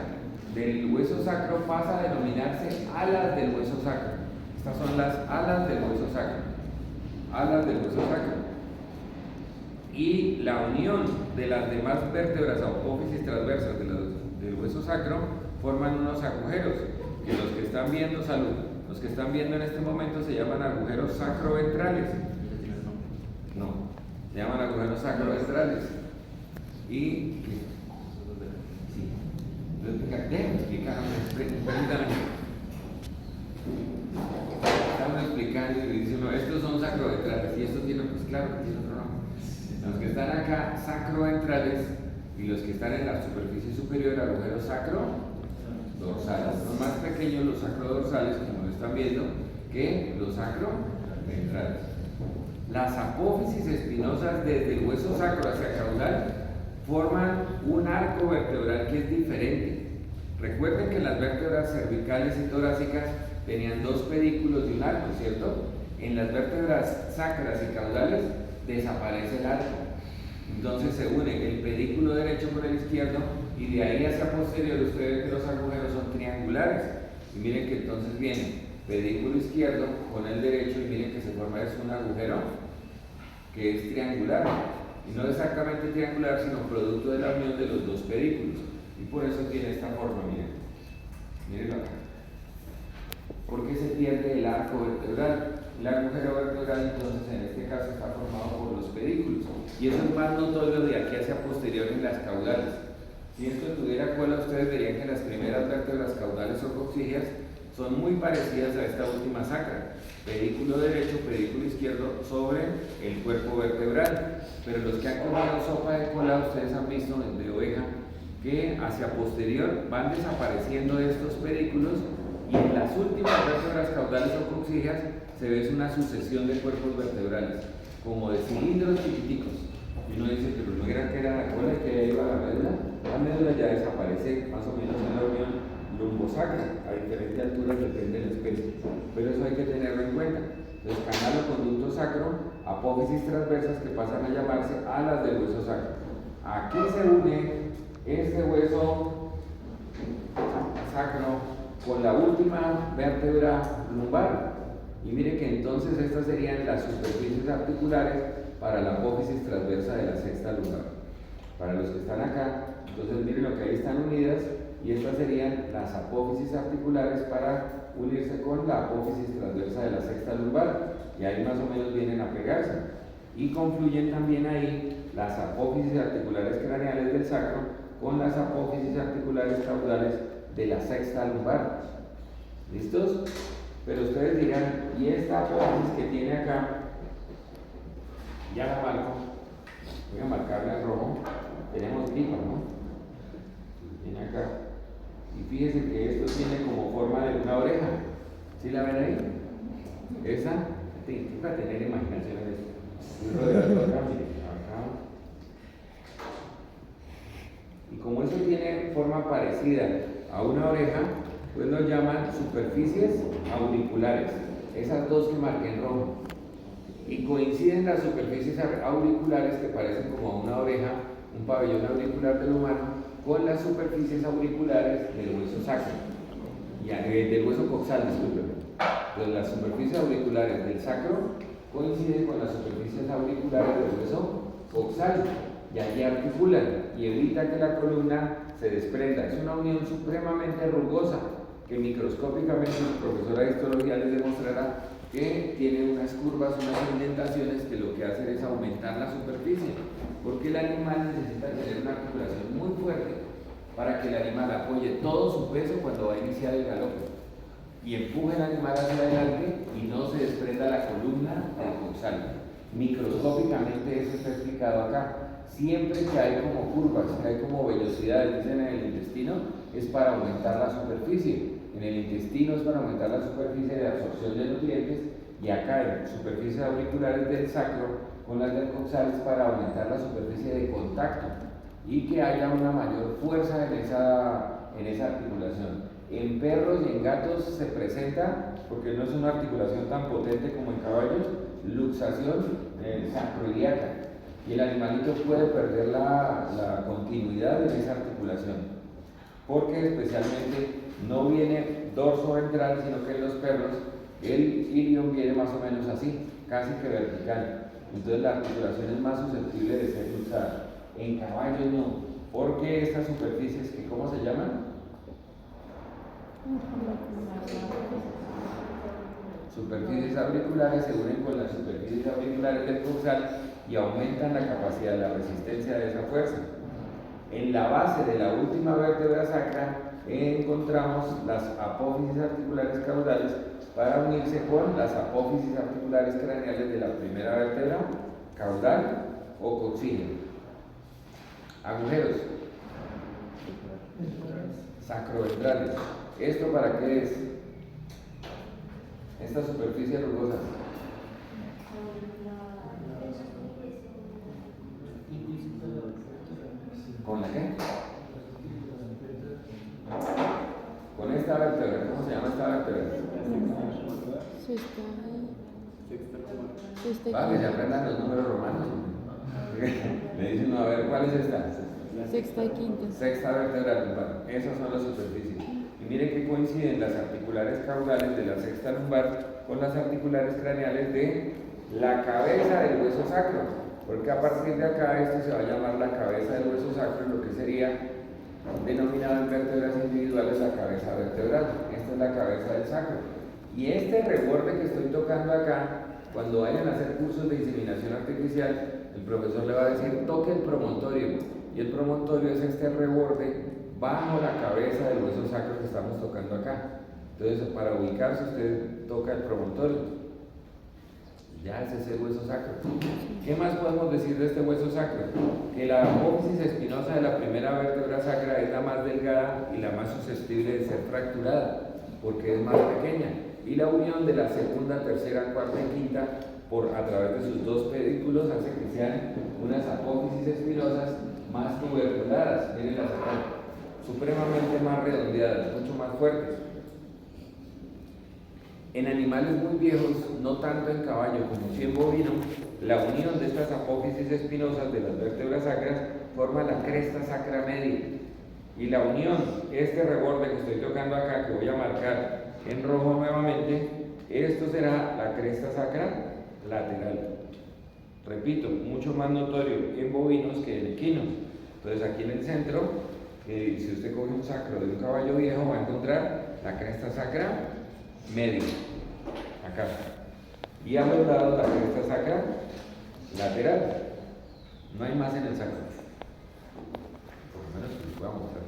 Speaker 1: del hueso sacro pasa a denominarse alas del hueso sacro. Estas son las alas del hueso sacro. Alas del hueso sacro. Y la unión de las demás vértebras apófisis transversas del hueso sacro forman unos agujeros que los que están viendo, los que están viendo en este momento se llaman agujeros sacroventrales. No, se llaman agujeros sacroventrales. Y déjame explicar, permítanme. Estamos explicando y dice uno, estos son sacroventrales y estos tienen, pues claro que tiene otro nombre. Los que están acá, sacroventrales, y los que están en la superficie superior, agujeros sacrodorsales. Son más pequeños los sacrodorsales, como lo están viendo, que los sacroventrales. Las apófisis espinosas desde el hueso sacro hacia caudal forman un arco vertebral que es diferente. Recuerden que las vértebras cervicales y torácicas tenían 2 pedículos y un arco, ¿cierto? En las vértebras sacras y caudales desaparece el arco. Entonces se une el pedículo derecho con el izquierdo y de ahí hacia posterior ustedes ven que los agujeros son triangulares. Y miren que entonces viene pedículo izquierdo con el derecho y miren que se forma es un agujero que es triangular. Y no exactamente triangular, sino producto de la unión de los 2 pedículos. Y por eso tiene esta forma, miren. Mirenlo acá. ¿Por qué se pierde el arco vertebral? El agujero vertebral, entonces, en este caso está formado por los pedículos. Y eso es más notorio de aquí hacia posterior en las caudales. Si esto tuviera cola, ustedes verían que las primeras vértebras caudales o coxígeas son muy parecidas a esta última sacra. Pedículo derecho, pedículo izquierdo sobre el cuerpo vertebral. Pero los que han comido sopa de cola, ustedes han visto de oveja que hacia posterior van desapareciendo estos pedículos y en las últimas vértebras caudales o coxígeas se ve una sucesión de cuerpos vertebrales, como de cilindros chiquiticos. Y uno dice, pero no era que era la cola que ya iba a la médula ya desaparece más o menos en la unión lumbosacra, a diferente altura depende de la especie, pero eso hay que tenerlo en cuenta. Entonces, canal o conducto sacro, apófisis transversas que pasan a llamarse alas del hueso sacro. Aquí se une este hueso sacro con la última vértebra lumbar. Y mire que entonces estas serían las superficies articulares para la apófisis transversa de la sexta lumbar. Para los que están acá, entonces miren lo que ahí están unidas y estas serían las apófisis articulares para unirse con la apófisis transversa de la sexta lumbar y ahí más o menos vienen a pegarse. Y confluyen también ahí las apófisis articulares craneales del sacro con las apófisis articulares caudales de la sexta lumbar. ¿Listos? Pero ustedes dirán, ¿y esta apófisis que tiene acá? Ya la marco. Voy a marcarla en rojo. Tenemos gripa, ¿no? Tiene acá. Y fíjense que esto tiene como forma de una oreja. ¿Sí la ven ahí? Esa, para tener imaginación en esto. Muy rodeado acá, miren, acá. Y como eso tiene forma parecida a una oreja, pues lo llaman superficies auriculares. Esas 2 que marqué en rojo. Y coinciden las superficies auriculares que parecen como una oreja, un pabellón auricular del humano, con las superficies auriculares del hueso sacro, del hueso coxal, disculpen. Entonces las superficies auriculares del sacro coinciden con las superficies auriculares del hueso coxal y allí articulan y evita que la columna se desprenda. Es una unión supremamente rugosa que microscópicamente el profesor de histología les demostrará que tiene unas curvas, unas indentaciones que lo que hacen es aumentar la superficie, porque el animal necesita tener una articulación muy fuerte para que el animal apoye todo su peso cuando va a iniciar el galope y empuje el animal hacia adelante y no se desprenda la columna del coxal. Microscópicamente eso está explicado acá. Siempre que hay como curvas, que hay como vellosidades, dicen en el intestino, es para aumentar la superficie. En el intestino es para aumentar la superficie de absorción de nutrientes y acá en superficies auriculares del sacro con las del coxal es para aumentar la superficie de contacto y que haya una mayor fuerza en esa articulación. En perros y en gatos se presenta, porque no es una articulación tan potente como en caballos, luxación sacroiliaca y el animalito puede perder la continuidad en esa articulación, porque especialmente no viene dorso ventral, sino que en los perros el ilion viene más o menos así, casi que vertical. Entonces la articulación es más susceptible de ser luxada. En caballos no, porque estas superficies, que ¿cómo se llaman? Superficies auriculares se unen con las superficies auriculares del coxal y aumentan la capacidad, la resistencia de esa fuerza. En la base de la última vértebra sacra encontramos las apófisis articulares caudales para unirse con las apófisis articulares craneales de la primera vértebra caudal o coxíneo. Agujeros sacroventrales. ¿Esto para qué es? Esta superficie rugosa. ¿Con la qué? Con esta vértebra. ¿Cómo se llama esta vértebra? Vale, se aprendan los números romanos. Le dicen, a ver, ¿cuál es esta?
Speaker 4: Sexta y quinta.
Speaker 1: Sexta vértebra lumbar. Esas son las superficies. Y miren que coinciden las articulares caudales de la sexta lumbar con las articulares craneales de la cabeza del hueso sacro. Porque a partir de acá esto se va a llamar la cabeza del hueso sacro, lo que sería denominado en vértebras individuales la cabeza vertebral. Esta es la cabeza del sacro. Y este reborde que estoy tocando acá, cuando vayan a hacer cursos de inseminación artificial, el profesor le va a decir, toque el promontorio. Y el promontorio es este reborde bajo la cabeza del hueso sacro que estamos tocando acá. Entonces, para ubicarse, usted toca el promontorio. Ya ese es el hueso sacro. ¿Qué más podemos decir de este hueso sacro? Que la apófisis espinosa de la primera vértebra sacra es la más delgada y la más susceptible de ser fracturada, porque es más pequeña. Y la unión de la segunda, tercera, cuarta y quinta a través de sus dos pedículos hace que sean unas apófisis espinosas más tuberculadas, miren las acá, supremamente más redondeadas, mucho más fuertes. En animales muy viejos, no tanto en caballo como sí en bovino, la unión de estas apófisis espinosas de las vértebras sacras forma la cresta sacra media. Y la unión, este reborde que estoy tocando acá, que voy a marcar en rojo nuevamente, esto será la cresta sacra lateral. Repito, mucho más notorio en bovinos que en equinos. Entonces aquí en el centro, si usted coge un sacro de un caballo viejo, va a encontrar la cresta sacra media, acá. Y a los lados la cresta sacra lateral. No hay más en el sacro. Por lo menos que les voy a mostrar.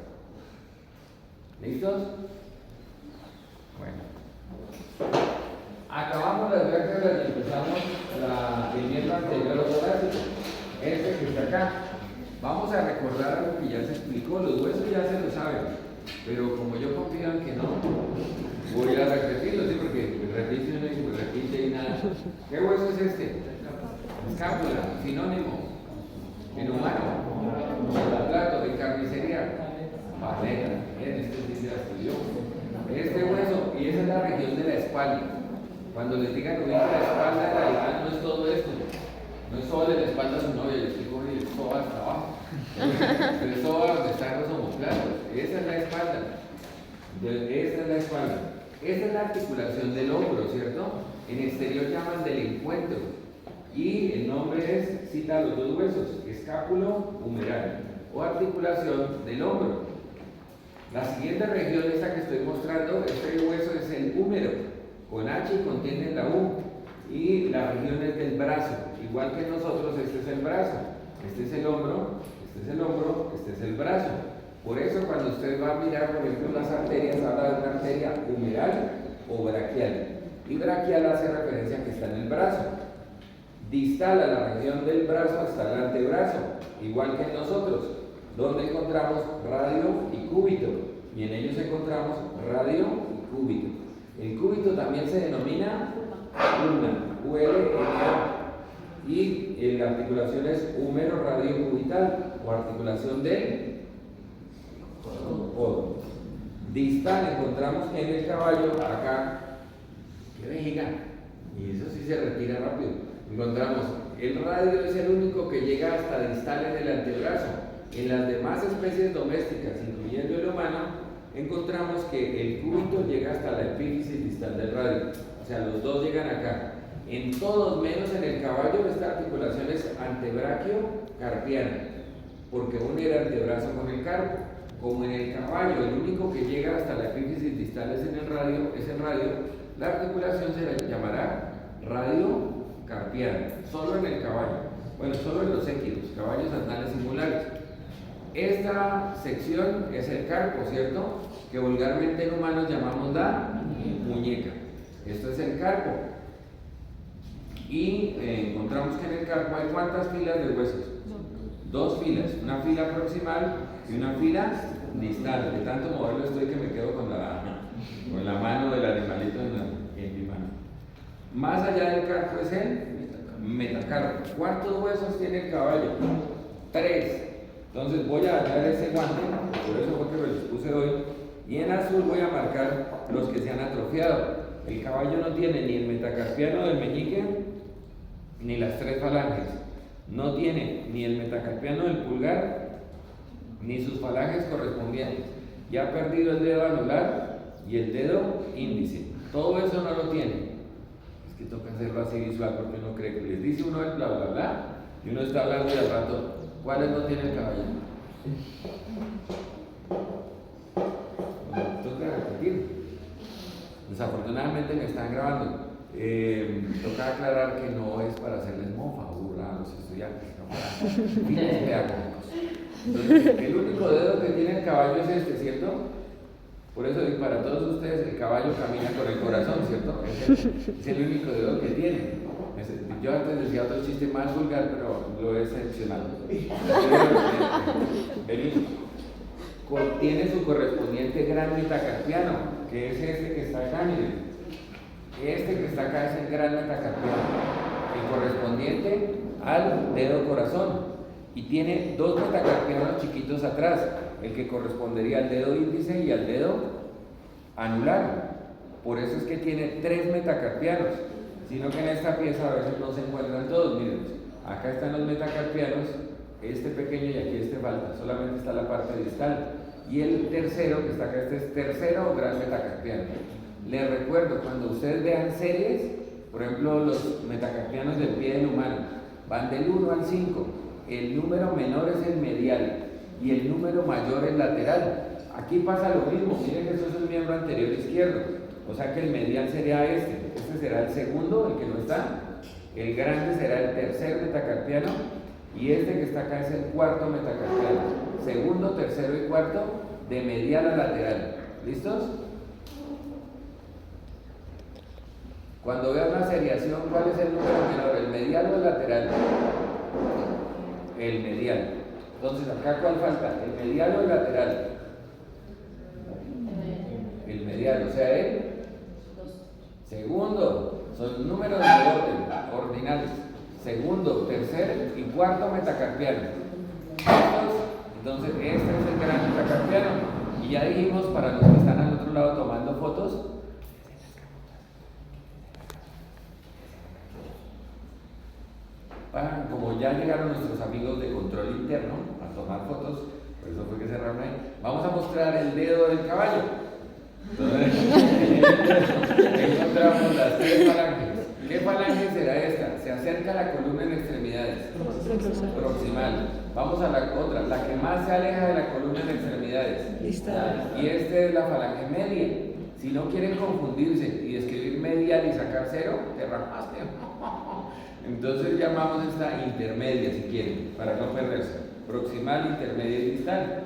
Speaker 1: ¿Listos? Bueno. Acabamos las vértebras y empezamos el miembro anterior torácico. Este que está acá. Vamos a recordar algo que ya se explicó. Los huesos ya se lo saben, pero como yo confío en que no, voy a repetirlo, ¿sí? Porque repite y nada. ¿Qué hueso es este? Escápula, sinónimo. En humano, plato de carnicería, paleta. Este sí se la estudió. Este hueso, y esa es la región de la espalda. Cuando les digan que la espalda del animal, no es todo esto. No es solo de la espalda de su novia, les digo, y el soba hasta abajo. El soba donde están los omoplatos. Esa es la espalda. Esa es la espalda. Esa es la articulación del hombro, ¿cierto? En exterior llaman del encuentro. Y el nombre es, cita los dos huesos, escápulo humeral o articulación del hombro. La siguiente región, esta que estoy mostrando, este hueso es el húmero, con H y contiene la U. Y la región es del brazo, igual que nosotros, este es el brazo, este es el hombro, este es el hombro, este es el brazo. Por eso cuando usted va a mirar, por ejemplo, las arterias, habla de una arteria humeral o braquial. Y braquial hace referencia a que está en el brazo. Distal a la región del brazo hasta el antebrazo, igual que en nosotros, donde encontramos radio y cúbito, y en ellos encontramos radio y cúbito. El cúbito también se denomina ulna, U-L-N-A, y la articulación es húmero radiocubital o articulación del codo. Distal encontramos que en el caballo, acá, qué vejiga, y eso sí se retira rápido. Encontramos el radio es el único que llega hasta distal en el antebrazo. En las demás especies domésticas, incluyendo el humano, encontramos que el cúbito llega hasta la epífisis distal del radio. O sea, los dos llegan acá. En todos, menos en el caballo, esta articulación es antebráqueo-carpiana, porque une el antebrazo con el carpo. Como en el caballo, el único que llega hasta la epífisis distal es el radio, la articulación se llamará radio-carpiana, solo en el caballo. Bueno, solo en los equinos, caballos anales y mulares. Esta sección es el carpo, ¿cierto? Que vulgarmente en humanos llamamos la muñeca. Esto es el carpo. Y encontramos que en el carpo hay ¿cuántas filas de huesos? Dos filas, una fila proximal y una fila distal. De tanto moverlo estoy que me quedo con la mano del animalito en mi mano. Más allá del carpo es el metacarpo. ¿Cuántos huesos tiene el caballo? 3. Entonces voy a dar ese guante, por eso fue que me los puse hoy, y en azul voy a marcar los que se han atrofiado. El caballo no tiene ni el metacarpiano del meñique, ni las 3 falanges. No tiene ni el metacarpiano del pulgar, ni sus falanges correspondientes. Ya ha perdido el dedo anular y el dedo índice. Todo eso no lo tiene. Es que toca hacerlo así visual porque uno cree que les dice uno el bla bla bla y uno está hablando y al rato, ¿cuáles no tiene el caballo? Toca repetir. Desafortunadamente me están grabando. Toca aclarar que no es para hacerles mofa o burla a los estudiantes, no para fines pedagógicos. Entonces, el único dedo que tiene el caballo es este, ¿cierto? Por eso, y para todos ustedes, el caballo camina con el corazón, ¿cierto? Es el único dedo que tiene. Yo antes decía otro chiste más vulgar, pero lo he excepcionado. Tiene su correspondiente gran metacarpiano, que es este que está acá, miren. Este que está acá es el gran metacarpiano, el correspondiente al dedo corazón. Y tiene 2 metacarpianos chiquitos atrás, el que correspondería al dedo índice y al dedo anular. Por eso es que tiene 3 metacarpianos, sino que en esta pieza a veces no se encuentran todos. Miren, acá están los metacarpianos, este pequeño y aquí este falta, solamente está la parte distal. Y el tercero que está acá, este es tercero o gran metacarpiano. Les recuerdo, cuando ustedes vean series, por ejemplo, los metacarpianos del pie del humano, van del 1 al 5. El número menor es el medial y el número mayor el lateral. Aquí pasa lo mismo, miren que eso es el miembro anterior izquierdo, o sea que el medial sería este será el segundo, el que no está, el grande será el tercer metacarpiano y este que está acá es el cuarto metacarpiano, segundo, tercero y cuarto de medial a lateral. ¿Listos? Cuando vean la seriación, ¿cuál es el número menor, el medial o el lateral? El medial. Entonces, ¿acá cuál falta? ¿El medial o el lateral? El medial, o sea, el segundo. Son números de orden, ordinales. Segundo, tercer y cuarto metacarpiano. Entonces, este es el gran metacarpiano. Y ya dijimos, para los que están al otro lado tomando fotos, como ya llegaron nuestros amigos de control interno a tomar fotos, por eso fue que cerraron ahí, vamos a mostrar el dedo del caballo. Entonces, encontramos las 3 falanges. ¿Qué falange será esta? Se acerca a la columna en extremidades. Proximal. Vamos a la otra, la que más se aleja de la columna en extremidades.
Speaker 4: Distal.
Speaker 1: Y este es la falange media. Si no quieren confundirse y escribir medial y sacar cero, te rapaste. Entonces llamamos esta intermedia si quieren, para no perderse. Proximal, intermedia y distal.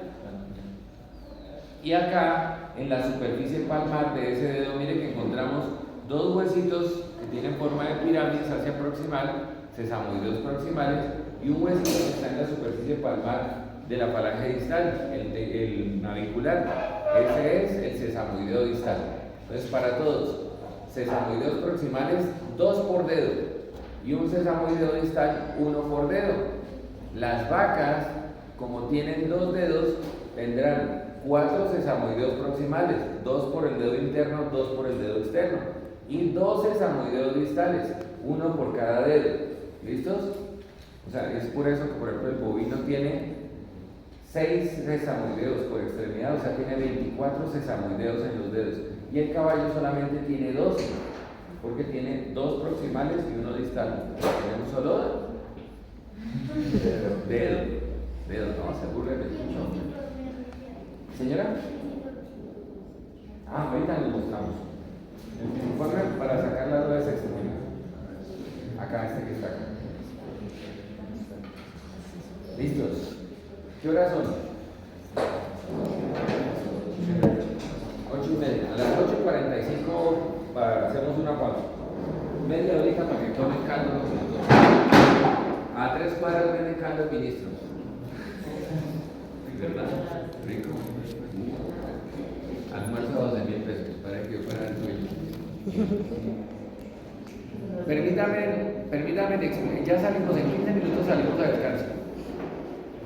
Speaker 1: Y acá, en la superficie palmar de ese dedo, mire que encontramos dos huesitos que tienen forma de pirámides hacia proximal, sesamoideos proximales, y un huesito que está en la superficie palmar de la falange distal, el navicular. Ese es el sesamoideo distal. Entonces, para todos, sesamoideos proximales, 2 por dedo, y un sesamoideo distal, 1 por dedo. Las vacas, como tienen 2 dedos, tendrán 4 sesamoideos proximales, 2 por el dedo interno, 2 por el dedo externo, y 2 sesamoideos distales, 1 por cada dedo. ¿Listos? O sea, es por eso que, por ejemplo, el bovino tiene 6 sesamoideos por extremidad, o sea, tiene 24 sesamoideos en los dedos. Y el caballo solamente tiene 12, porque tiene 2 proximales y 1 distal. ¿Tenemos solo dedo, no se burlen de mucho. Señora, ahorita les mostramos el informe para sacar las dudas externas. Acá, este que está acá. ¿Listos? ¿Qué horas son? 8:30. A las 8:45 hacemos una pausa. Media horita para que tomen caldo los minutos. A 3 cuadras viene caldo el ministro. ¿Verdad? Rico. Almuerzo a 12.000 pesos para que yo fuera el dueño. Permítame, ya salimos en 15 minutos, salimos a descanso.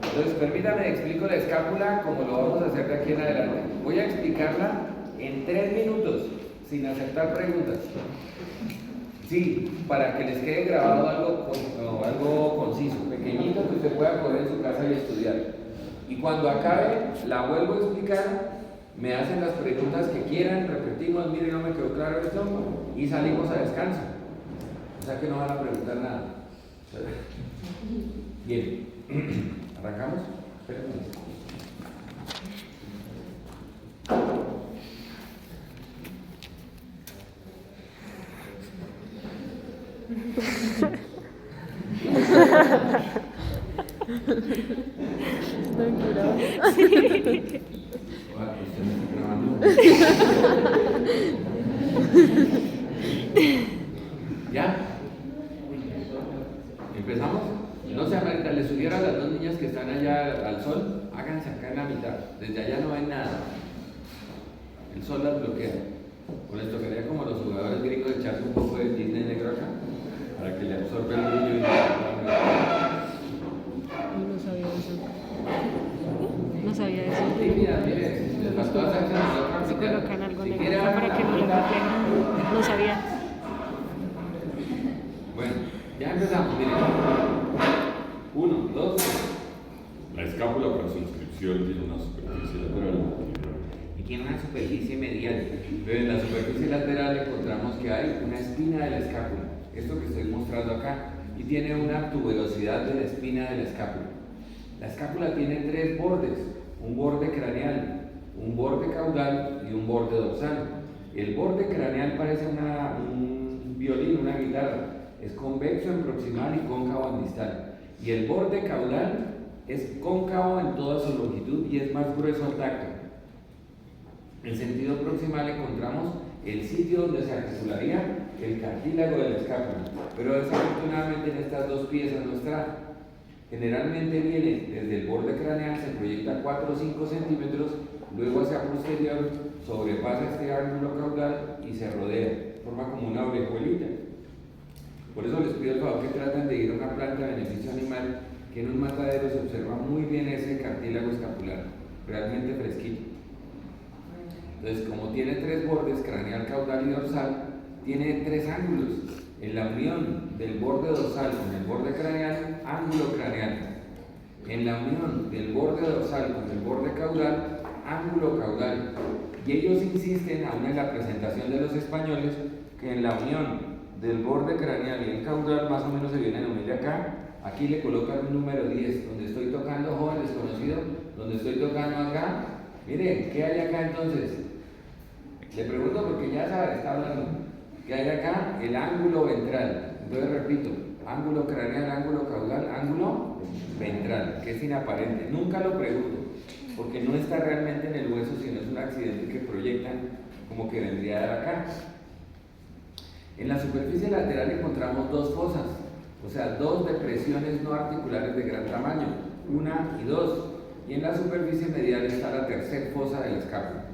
Speaker 1: Entonces, permítame, explico la escápula como lo vamos a hacer de aquí en adelante. Voy a explicarla en 3 minutos, sin aceptar preguntas. Sí, para que les quede grabado algo conciso, pequeñito, que usted pueda poner en su casa y estudiar. Y cuando acabe, la vuelvo a explicar, me hacen las preguntas que quieran, repetimos, mire, no me quedó claro esto, y salimos a descanso. O sea que no van a preguntar nada. Bien, ¿arrancamos? Espérenme.
Speaker 4: Estoy curado.
Speaker 1: Usted me está grabando. ¿Ya? ¿Empezamos? No se amerita, le subiera a las 2 niñas que están allá al sol, háganse acá en la mitad, desde allá no ven nada. El sol las bloquea. O les tocaría como los jugadores gringos echarse un poco de Disney negro acá, para que le absorba el brillo y
Speaker 4: Yo no sabía eso. No sabía eso.
Speaker 1: Sí, mira, mire, les faltó hacerse en la otra
Speaker 4: Se
Speaker 1: mitad.
Speaker 4: colocan algo
Speaker 1: Si
Speaker 4: negro
Speaker 1: quiere,
Speaker 4: para que no lo
Speaker 1: mitad.
Speaker 4: refleje. No sabía.
Speaker 1: Bueno, ya empezamos, miren. 1, 2.
Speaker 5: La escápula por su inscripción tiene una superficie lateral
Speaker 1: Y tiene una superficie medial. Pero en la superficie lateral encontramos que hay una espina de la escápula. Esto que estoy mostrando acá. Y tiene una tuberosidad de la espina de la escápula. La escápula tiene 3 bordes. Un borde craneal, un borde caudal y un borde dorsal. El borde craneal parece un violín, una guitarra. Es convexo en proximal y cóncavo en distal. Y el borde caudal es cóncavo en toda su longitud y es más grueso al tacto. En sentido proximal encontramos el sitio donde se articularía el cartílago de la escápula, pero desafortunadamente en estas 2 piezas no está. Generalmente viene desde el borde craneal, se proyecta 4 o 5 centímetros, luego hacia posterior, sobrepasa este ángulo caudal y se rodea, forma como una orejuelita. Por eso les pido el favor que traten de ir a una planta de beneficio animal, que en un matadero se observa muy bien ese cartílago escapular, realmente fresquito. Entonces, como tiene 3 bordes, craneal, caudal y dorsal, tiene 3 ángulos. En la unión del borde dorsal con el borde craneal, ángulo craneal. En la unión del borde dorsal con el borde caudal, ángulo caudal. Y ellos insisten, aún en la presentación de los españoles, que en la unión del borde craneal y el caudal más o menos se vienen a unir acá, aquí le colocan un número 10, donde estoy tocando joven desconocido, donde estoy tocando acá. Miren, ¿qué hay acá entonces? Le pregunto porque ya sabe, está hablando. ¿Qué hay acá? El ángulo ventral. Entonces repito, ángulo craneal, ángulo caudal, ángulo ventral, que es inaparente. Nunca lo pregunto, porque no está realmente en el hueso, sino es un accidente que proyectan como que vendría de acá. En la superficie lateral encontramos dos fosas, o sea, dos depresiones no articulares de gran tamaño, una y dos. Y en la superficie medial está la tercera fosa de la escápula.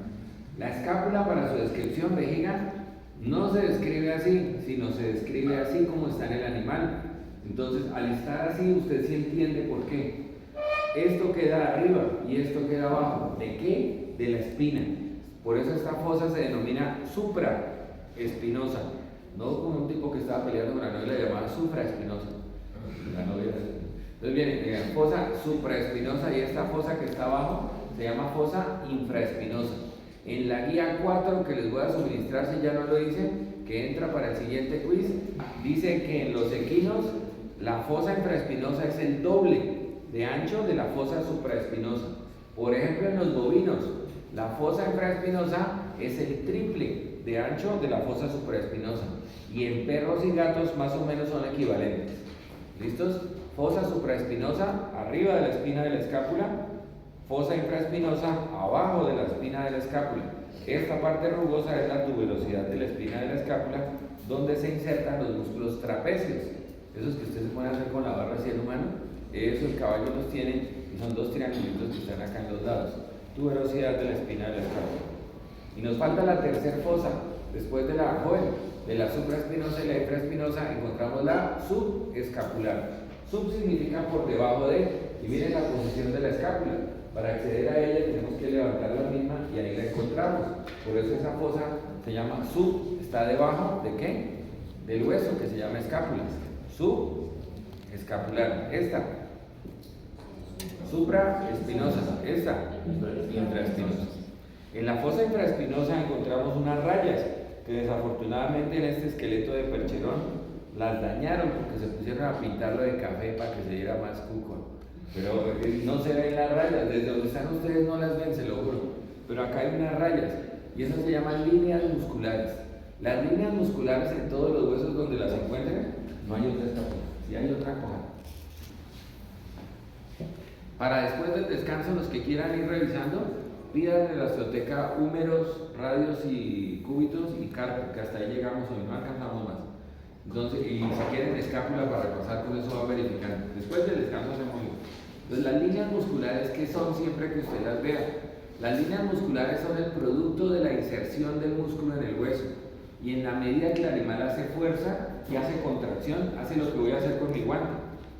Speaker 1: La escápula, para su descripción, vejiga, no se describe así, sino se describe así como está en el animal. Entonces, al estar así, usted sí entiende por qué. Esto queda arriba y esto queda abajo. ¿De qué? De la espina. Por eso esta fosa se denomina supraespinosa. No como un tipo que estaba peleando con la novia llamada supraespinosa. La novia. Entonces viene fosa supraespinosa y esta fosa que está abajo se llama fosa infraespinosa. En la guía 4 que les voy a suministrar, si ya no lo hice, que entra para el siguiente quiz, dice que en los equinos la fosa infraespinosa es el doble de ancho de la fosa supraespinosa. Por ejemplo, en los bovinos, la fosa infraespinosa es el triple de ancho de la fosa supraespinosa. Y en perros y gatos más o menos son equivalentes. ¿Listos? Fosa supraespinosa arriba de la espina de la escápula, fosa infraespinosa abajo de la espina de la escápula. Esta parte rugosa es la tuberosidad de la espina de la escápula, donde se insertan los músculos trapecios. Esos que usted se puede hacer con la barra hacia el humano, eso el caballo los tiene y son dos triangulitos que están acá en los lados. Tuberosidad de la espina de la escápula. Y nos falta la tercera fosa, después de la joven, de la supraespinosa y la infraespinosa, encontramos la subescapular. Sub significa por debajo de, y miren la posición de la escápula. Para acceder a ella tenemos que levantar la misma y ahí la encontramos. Por eso esa fosa se llama sub, está debajo de ¿qué? Del hueso, que se llama escápula. Subescapular, esta. Supraespinosa, esta. Infraespinosa. En la fosa infraespinosa encontramos unas rayas que desafortunadamente en este esqueleto de percherón las dañaron porque se pusieron a pintarlo de café para que se diera más cuco. Pero no se ven las rayas, desde donde están ustedes no las ven, se lo juro. Pero acá hay unas rayas y esas se llaman líneas musculares. Las líneas musculares en todos los huesos donde las encuentren, no hay otra escápula, si hay otra coja. Para después del descanso, los que quieran ir revisando, pidan en la osteoteca húmeros, radios y cúbitos y carpo, que hasta ahí llegamos hoy, no alcanzamos más. Entonces, y si quieren escápula para repasar, con eso va verificando. Después del descanso hacemos eso. Entonces, las líneas musculares, ¿qué son siempre que usted las vea? Las líneas musculares son el producto de la inserción del músculo en el hueso. Y en la medida que el animal hace fuerza y hace contracción, hace lo que voy a hacer con mi guante.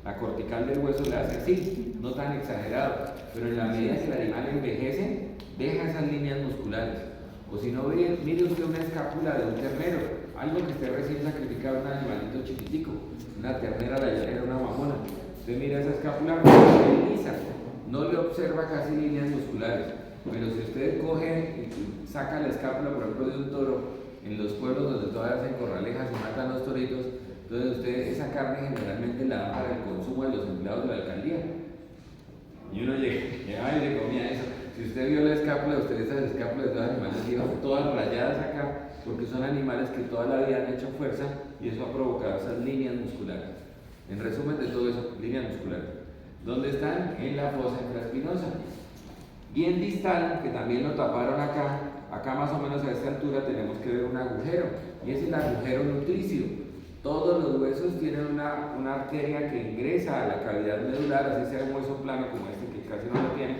Speaker 1: La cortical del hueso le hace así, no tan exagerado. Pero en la medida que el animal envejece, deja esas líneas musculares. O si no, mire usted una escápula de un ternero, algo que esté recién sacrificado, un animalito chiquitico, una ternera, la llanera, una mamona. Usted mira esa escápula, es lisa, no le observa casi líneas musculares. Pero si usted coge y saca la escápula, por ejemplo, de un toro, en los pueblos donde todavía hacen corralejas y matan los toritos, entonces usted esa carne generalmente la dan para el consumo de los empleados de la alcaldía. Y uno llega y le comía eso. Si usted vio la escápula, usted esas escápulas de los animales iban todas rayadas acá, porque son animales que toda la vida han hecho fuerza y eso ha provocado esas líneas musculares. En resumen de todo eso, líneas musculares. ¿Dónde están? En la fosa infraespinosa. Y en distal, que también lo taparon acá, acá más o menos a esta altura tenemos que ver un agujero, y es el agujero nutricio. Todos los huesos tienen una arteria que ingresa a la cavidad medular, así sea un hueso plano como este que casi no lo tiene,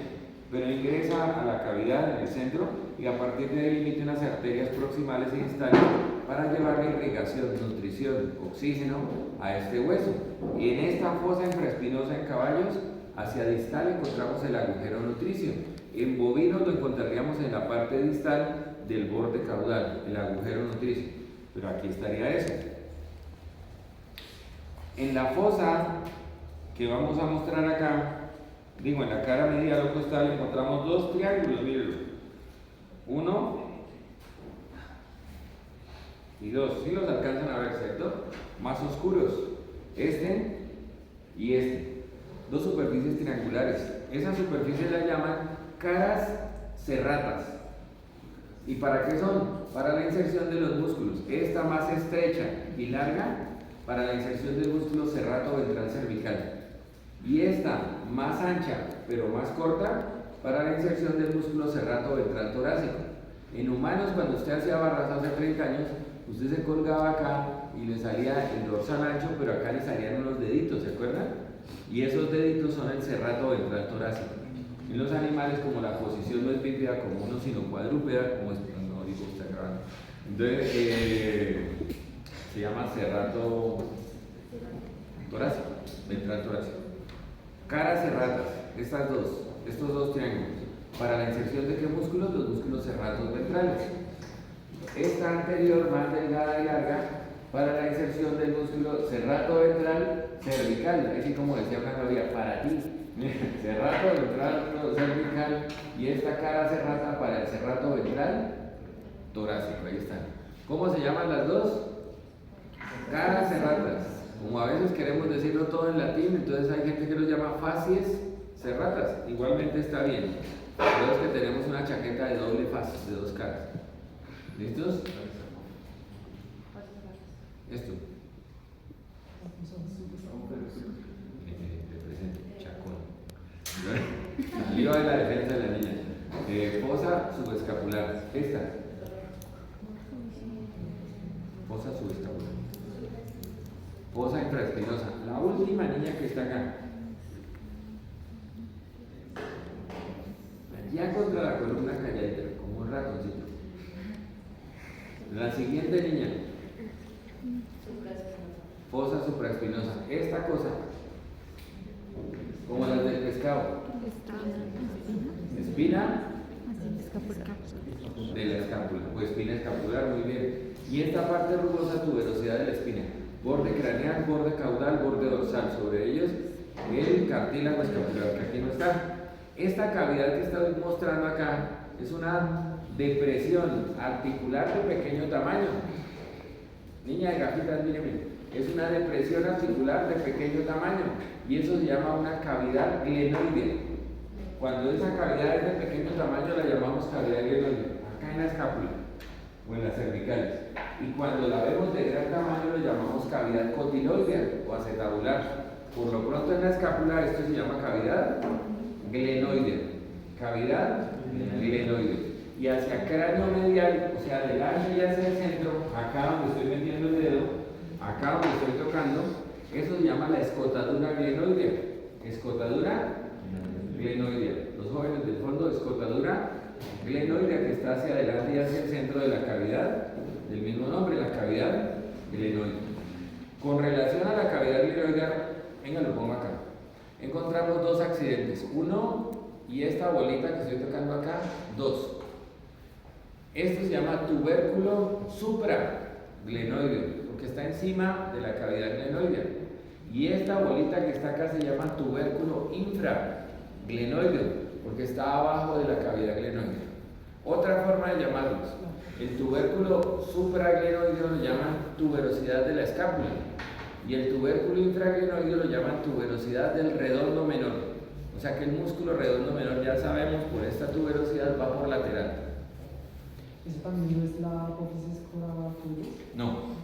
Speaker 1: pero ingresa a la cavidad en el centro y a partir de ahí emite unas arterias proximales y distales para llevar la irrigación, nutrición, oxígeno a este hueso. Y en esta fosa infraespinosa en caballos, hacia distal encontramos el agujero nutricio. En bovinos lo encontraríamos en la parte distal del borde caudal, el agujero nutricio. Pero aquí estaría eso. En la fosa que vamos a mostrar acá, digo, en la cara medial o costal encontramos dos triángulos, mírenlo. Uno y dos. ¿Sí los alcanzan a ver, cierto? Más oscuros. Este y este. Dos superficies triangulares. Esas superficies las llaman caras serratas. ¿Y para qué son? Para la inserción de los músculos. Esta más estrecha y larga para la inserción del músculo serrato ventral cervical. Y esta más ancha pero más corta para la inserción del músculo serrato ventral torácico. En humanos, cuando usted hacía barras hace 30 años, usted se colgaba acá y le salía el dorsal ancho, pero acá le salían unos deditos, ¿se acuerdan? Y esos deditos son el serrato ventral torácico. En los animales, como la posición no es bípeda como uno, sino cuadrúpeda, como es, no digo, está grabando. Entonces, se llama serrato torácico, ventral torácico. Caras serratas, estos dos triángulos. ¿Para la inserción de qué músculos? Los músculos serratos ventrales. Esta anterior, más delgada y larga, para la inserción del músculo serrato ventral cervical, así como decía Ana María, para ti. Serrato ventral cervical, y esta cara serrata para el serrato ventral torácico. Ahí están. ¿Cómo se llaman las dos? Caras serratas. Como a veces queremos decirlo todo en latín, entonces hay gente que los llama facies serratas. Igualmente está bien. Pero es que tenemos una chaqueta de doble faz, de dos caras. ¿Listos? Esto. Te presento, chacón. Salió de la defensa de la niña. Fosa subescapular. Esta. Fosa subescapular. Fosa infraespinosa. La última niña que está acá. Allá contra la columna calladita, como un ratoncito. La siguiente niña. Fosa supraespinosa. Esta cosa, como las del pescado. Espina de la escápula, o espina escapular, muy bien. Y esta parte rugosa, tuberosidad de la espina. Borde craneal, borde caudal, borde dorsal. Sobre ellos, el cartílago escapular, que aquí no está. Esta cavidad que estoy mostrando acá es una depresión articular de pequeño tamaño. Niña de gafitas, míreme. Es una depresión articular de pequeño tamaño y eso se llama una cavidad glenoidea. Cuando esa cavidad es de pequeño tamaño la llamamos cavidad glenoidea, acá en la escápula o en las cervicales. Y cuando la vemos de gran tamaño lo llamamos cavidad cotiloidea o acetabular. Por lo pronto en la escápula esto se llama cavidad glenoidea. Cavidad glenoidea. Y hacia cráneo medial, o sea, del ancho y hacia el centro, acá donde estoy metiendo el dedo, acá donde estoy tocando, eso se llama la escotadura glenoidea. Escotadura glenoidea. Los jóvenes del fondo, escotadura glenoidea, que está hacia adelante y hacia el centro de la cavidad, del mismo nombre, la cavidad glenoidea. Con relación a la cavidad glenoidea, venga, lo pongo acá. Encontramos dos accidentes. Uno, y esta bolita que estoy tocando acá, dos. Esto se llama tubérculo supraglenoideo, porque está encima de la cavidad glenoidea. Y esta bolita que está acá se llama tubérculo infraglenoideo, porque está abajo de la cavidad glenoidea. Otra forma de llamarlos, el tubérculo supraglenoideo lo llaman tuberosidad de la escápula, y el tubérculo infraglenoideo lo llaman tuberosidad del redondo menor. O sea que el músculo redondo menor, ya sabemos, por esta tuberosidad va por lateral.
Speaker 3: ¿Eso también no es la apófisis coracoides?
Speaker 1: No.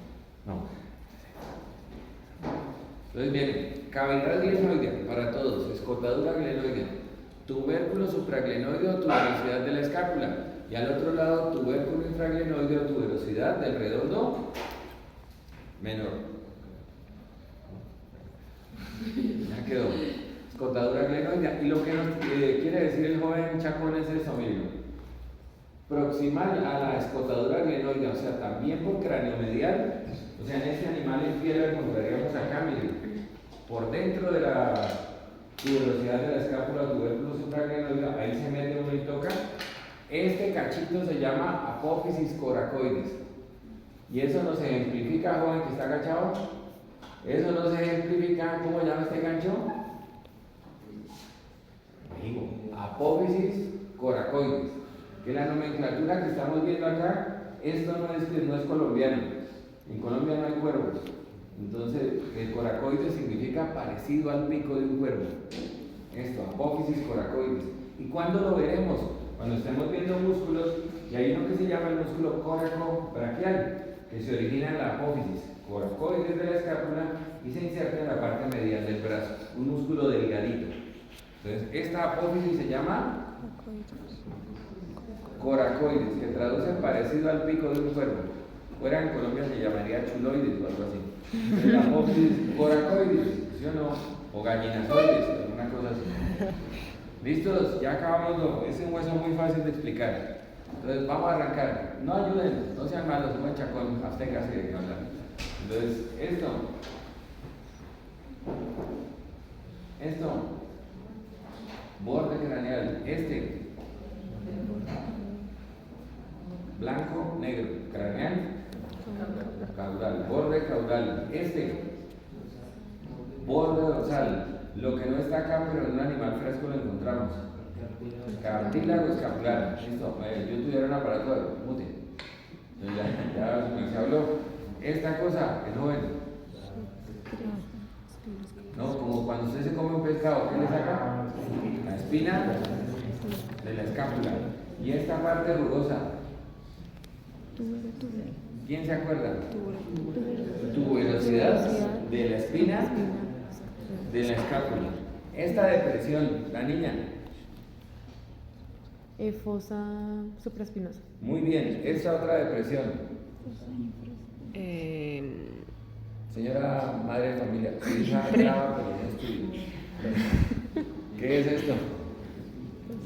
Speaker 1: Entonces bien, cavidad glenoidea para todos, escotadura glenoidea, tubérculo supraglenoideo, tuberosidad de la escápula, y al otro lado tubérculo infraglenoideo, tuberosidad del redondo menor. Ya quedó. Escotadura glenoidea. Y lo que nos quiere decir el joven Chacón es eso, miren. Proximal a la escotadura glenoidea, o sea, también por cráneo medial, o sea, en este animal en piedra encontraríamos acá, miren, por dentro de la tuberosidad de la escápula, tubérculo supraglenoidea, ahí se mete uno y toca. Este cachito se llama apófisis coracoides. Y eso nos ejemplifica, joven que está agachado. Eso nos ejemplifica, ¿cómo llama este gancho? Digo, apófisis coracoides. Que la nomenclatura que estamos viendo acá, esto no es colombiano. En Colombia no hay cuervos. Entonces, el coracoides significa parecido al pico de un cuervo. Esto, apófisis coracoides. ¿Y cuándo lo veremos? Cuando estemos viendo músculos, y hay uno que se llama el músculo coracobraquial, que se origina en la apófisis coracoides de la escápula y se inserta en la parte medial del brazo, un músculo delgadito. Entonces, esta apófisis se llama coracoides, que traduce parecido al pico de un cuervo. Fuera en Colombia se llamaría chuloides o algo así. La apófisis coracoides, ¿sí o no? O gallinazoides, alguna cosa así. ¿Listos? Ya acabamos. Es un hueso muy fácil de explicar. Entonces vamos a arrancar. No ayuden, no sean malos, buen chacón, absténgase de que hablar. Entonces, esto, borde craneal, blanco, negro, craneal, caudal, borde caudal, borde dorsal, lo que no está acá, pero en un animal fresco lo encontramos. Cartílago escapular, listo, yo tuviera un aparato de mute. Ya se habló. Esta cosa, el joven. No, como cuando usted se come un pescado, ¿qué le saca? La espina de la escápula. Y esta parte rugosa. ¿Quién se acuerda? Tuberosidad de la espina de la escápula. Esta depresión, la niña.
Speaker 4: Fosa supraespinosa.
Speaker 1: Muy bien, esta otra depresión. Señora madre de familia, su hija graba pero no estudia. ¿Qué es esto?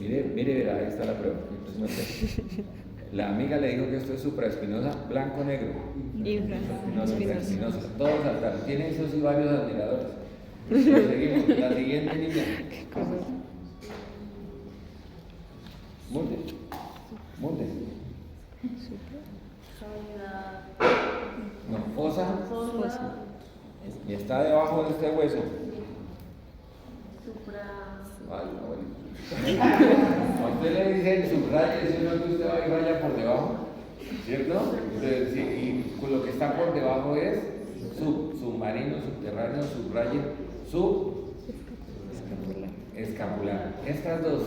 Speaker 1: Mire, verá, ahí está la prueba. La amiga le dijo que esto es supraespinosa, blanco-negro. Infraespinosa. Todos saltaron. Tiene esos y varios admiradores. Seguimos. La siguiente niña. Monte. No, fosa. Y está debajo de este hueso. Ay, no, a usted le dicen subraya, sino que usted va y raya por debajo, ¿cierto? Entonces, sí, y con lo que está por debajo es submarino, subterráneo, subraye, escapular. Estas dos.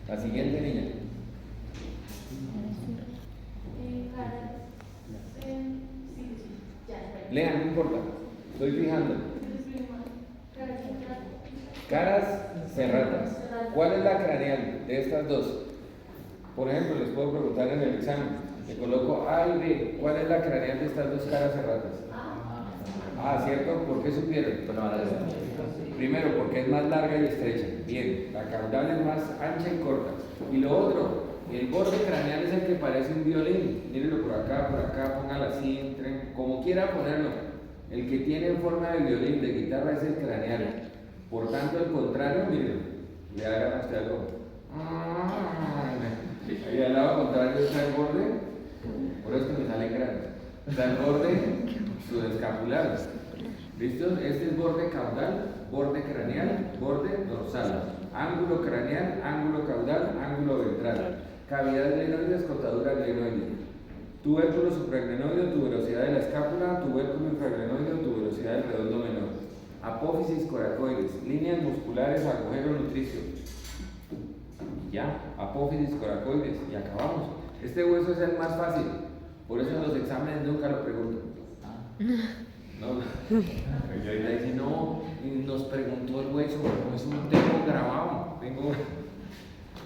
Speaker 1: La siguiente niña. Lean, no importa. Estoy fijando. Caras cerradas. ¿Cuál es la craneal de estas dos? Por ejemplo, les puedo preguntar en el examen. Le coloco A y B. ¿Cuál es la craneal de estas dos caras cerradas? Ah, ¿cierto? ¿Por qué supieron? Primero, porque es más larga y estrecha. Bien, la caudal es más ancha y corta. Y lo otro, el borde craneal es el que parece un violín. Mírenlo por acá, póngalo así, entren, como quiera ponerlo. El que tiene forma de violín, de guitarra, es el craneal. Por tanto, el contrario, miren, le hagan a usted algo. Ahí al lado contrario está el borde, por eso que me sale grande. Está el borde subescapular. ¿Listo? Este es borde caudal, borde craneal, borde dorsal. Ángulo craneal, ángulo caudal, ángulo ventral. Cavidad glenoide, escotadura glenoide. Tubérculo supraglenoide, tuberosidad de la escápula, tubérculo infraglenoide, tuberosidad del redondo menor. Apófisis coracoides, líneas musculares, agujero nutricio. Ya, apófisis coracoides, y acabamos. Este hueso es el más fácil, por eso en los exámenes nunca lo preguntan. No, y ahorita dice, no, nos preguntó el hueso, no es un tengo grabado.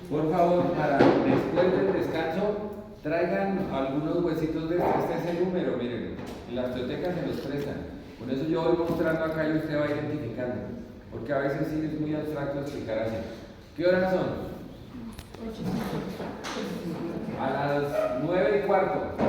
Speaker 1: Por favor, para después del descanso, traigan algunos huesitos de este es el número, miren, en las bibliotecas se los prestan. Por eso yo voy mostrando acá y usted va identificando, porque a veces sí es muy abstracto explicar así. ¿Qué horas son? A las 9:15.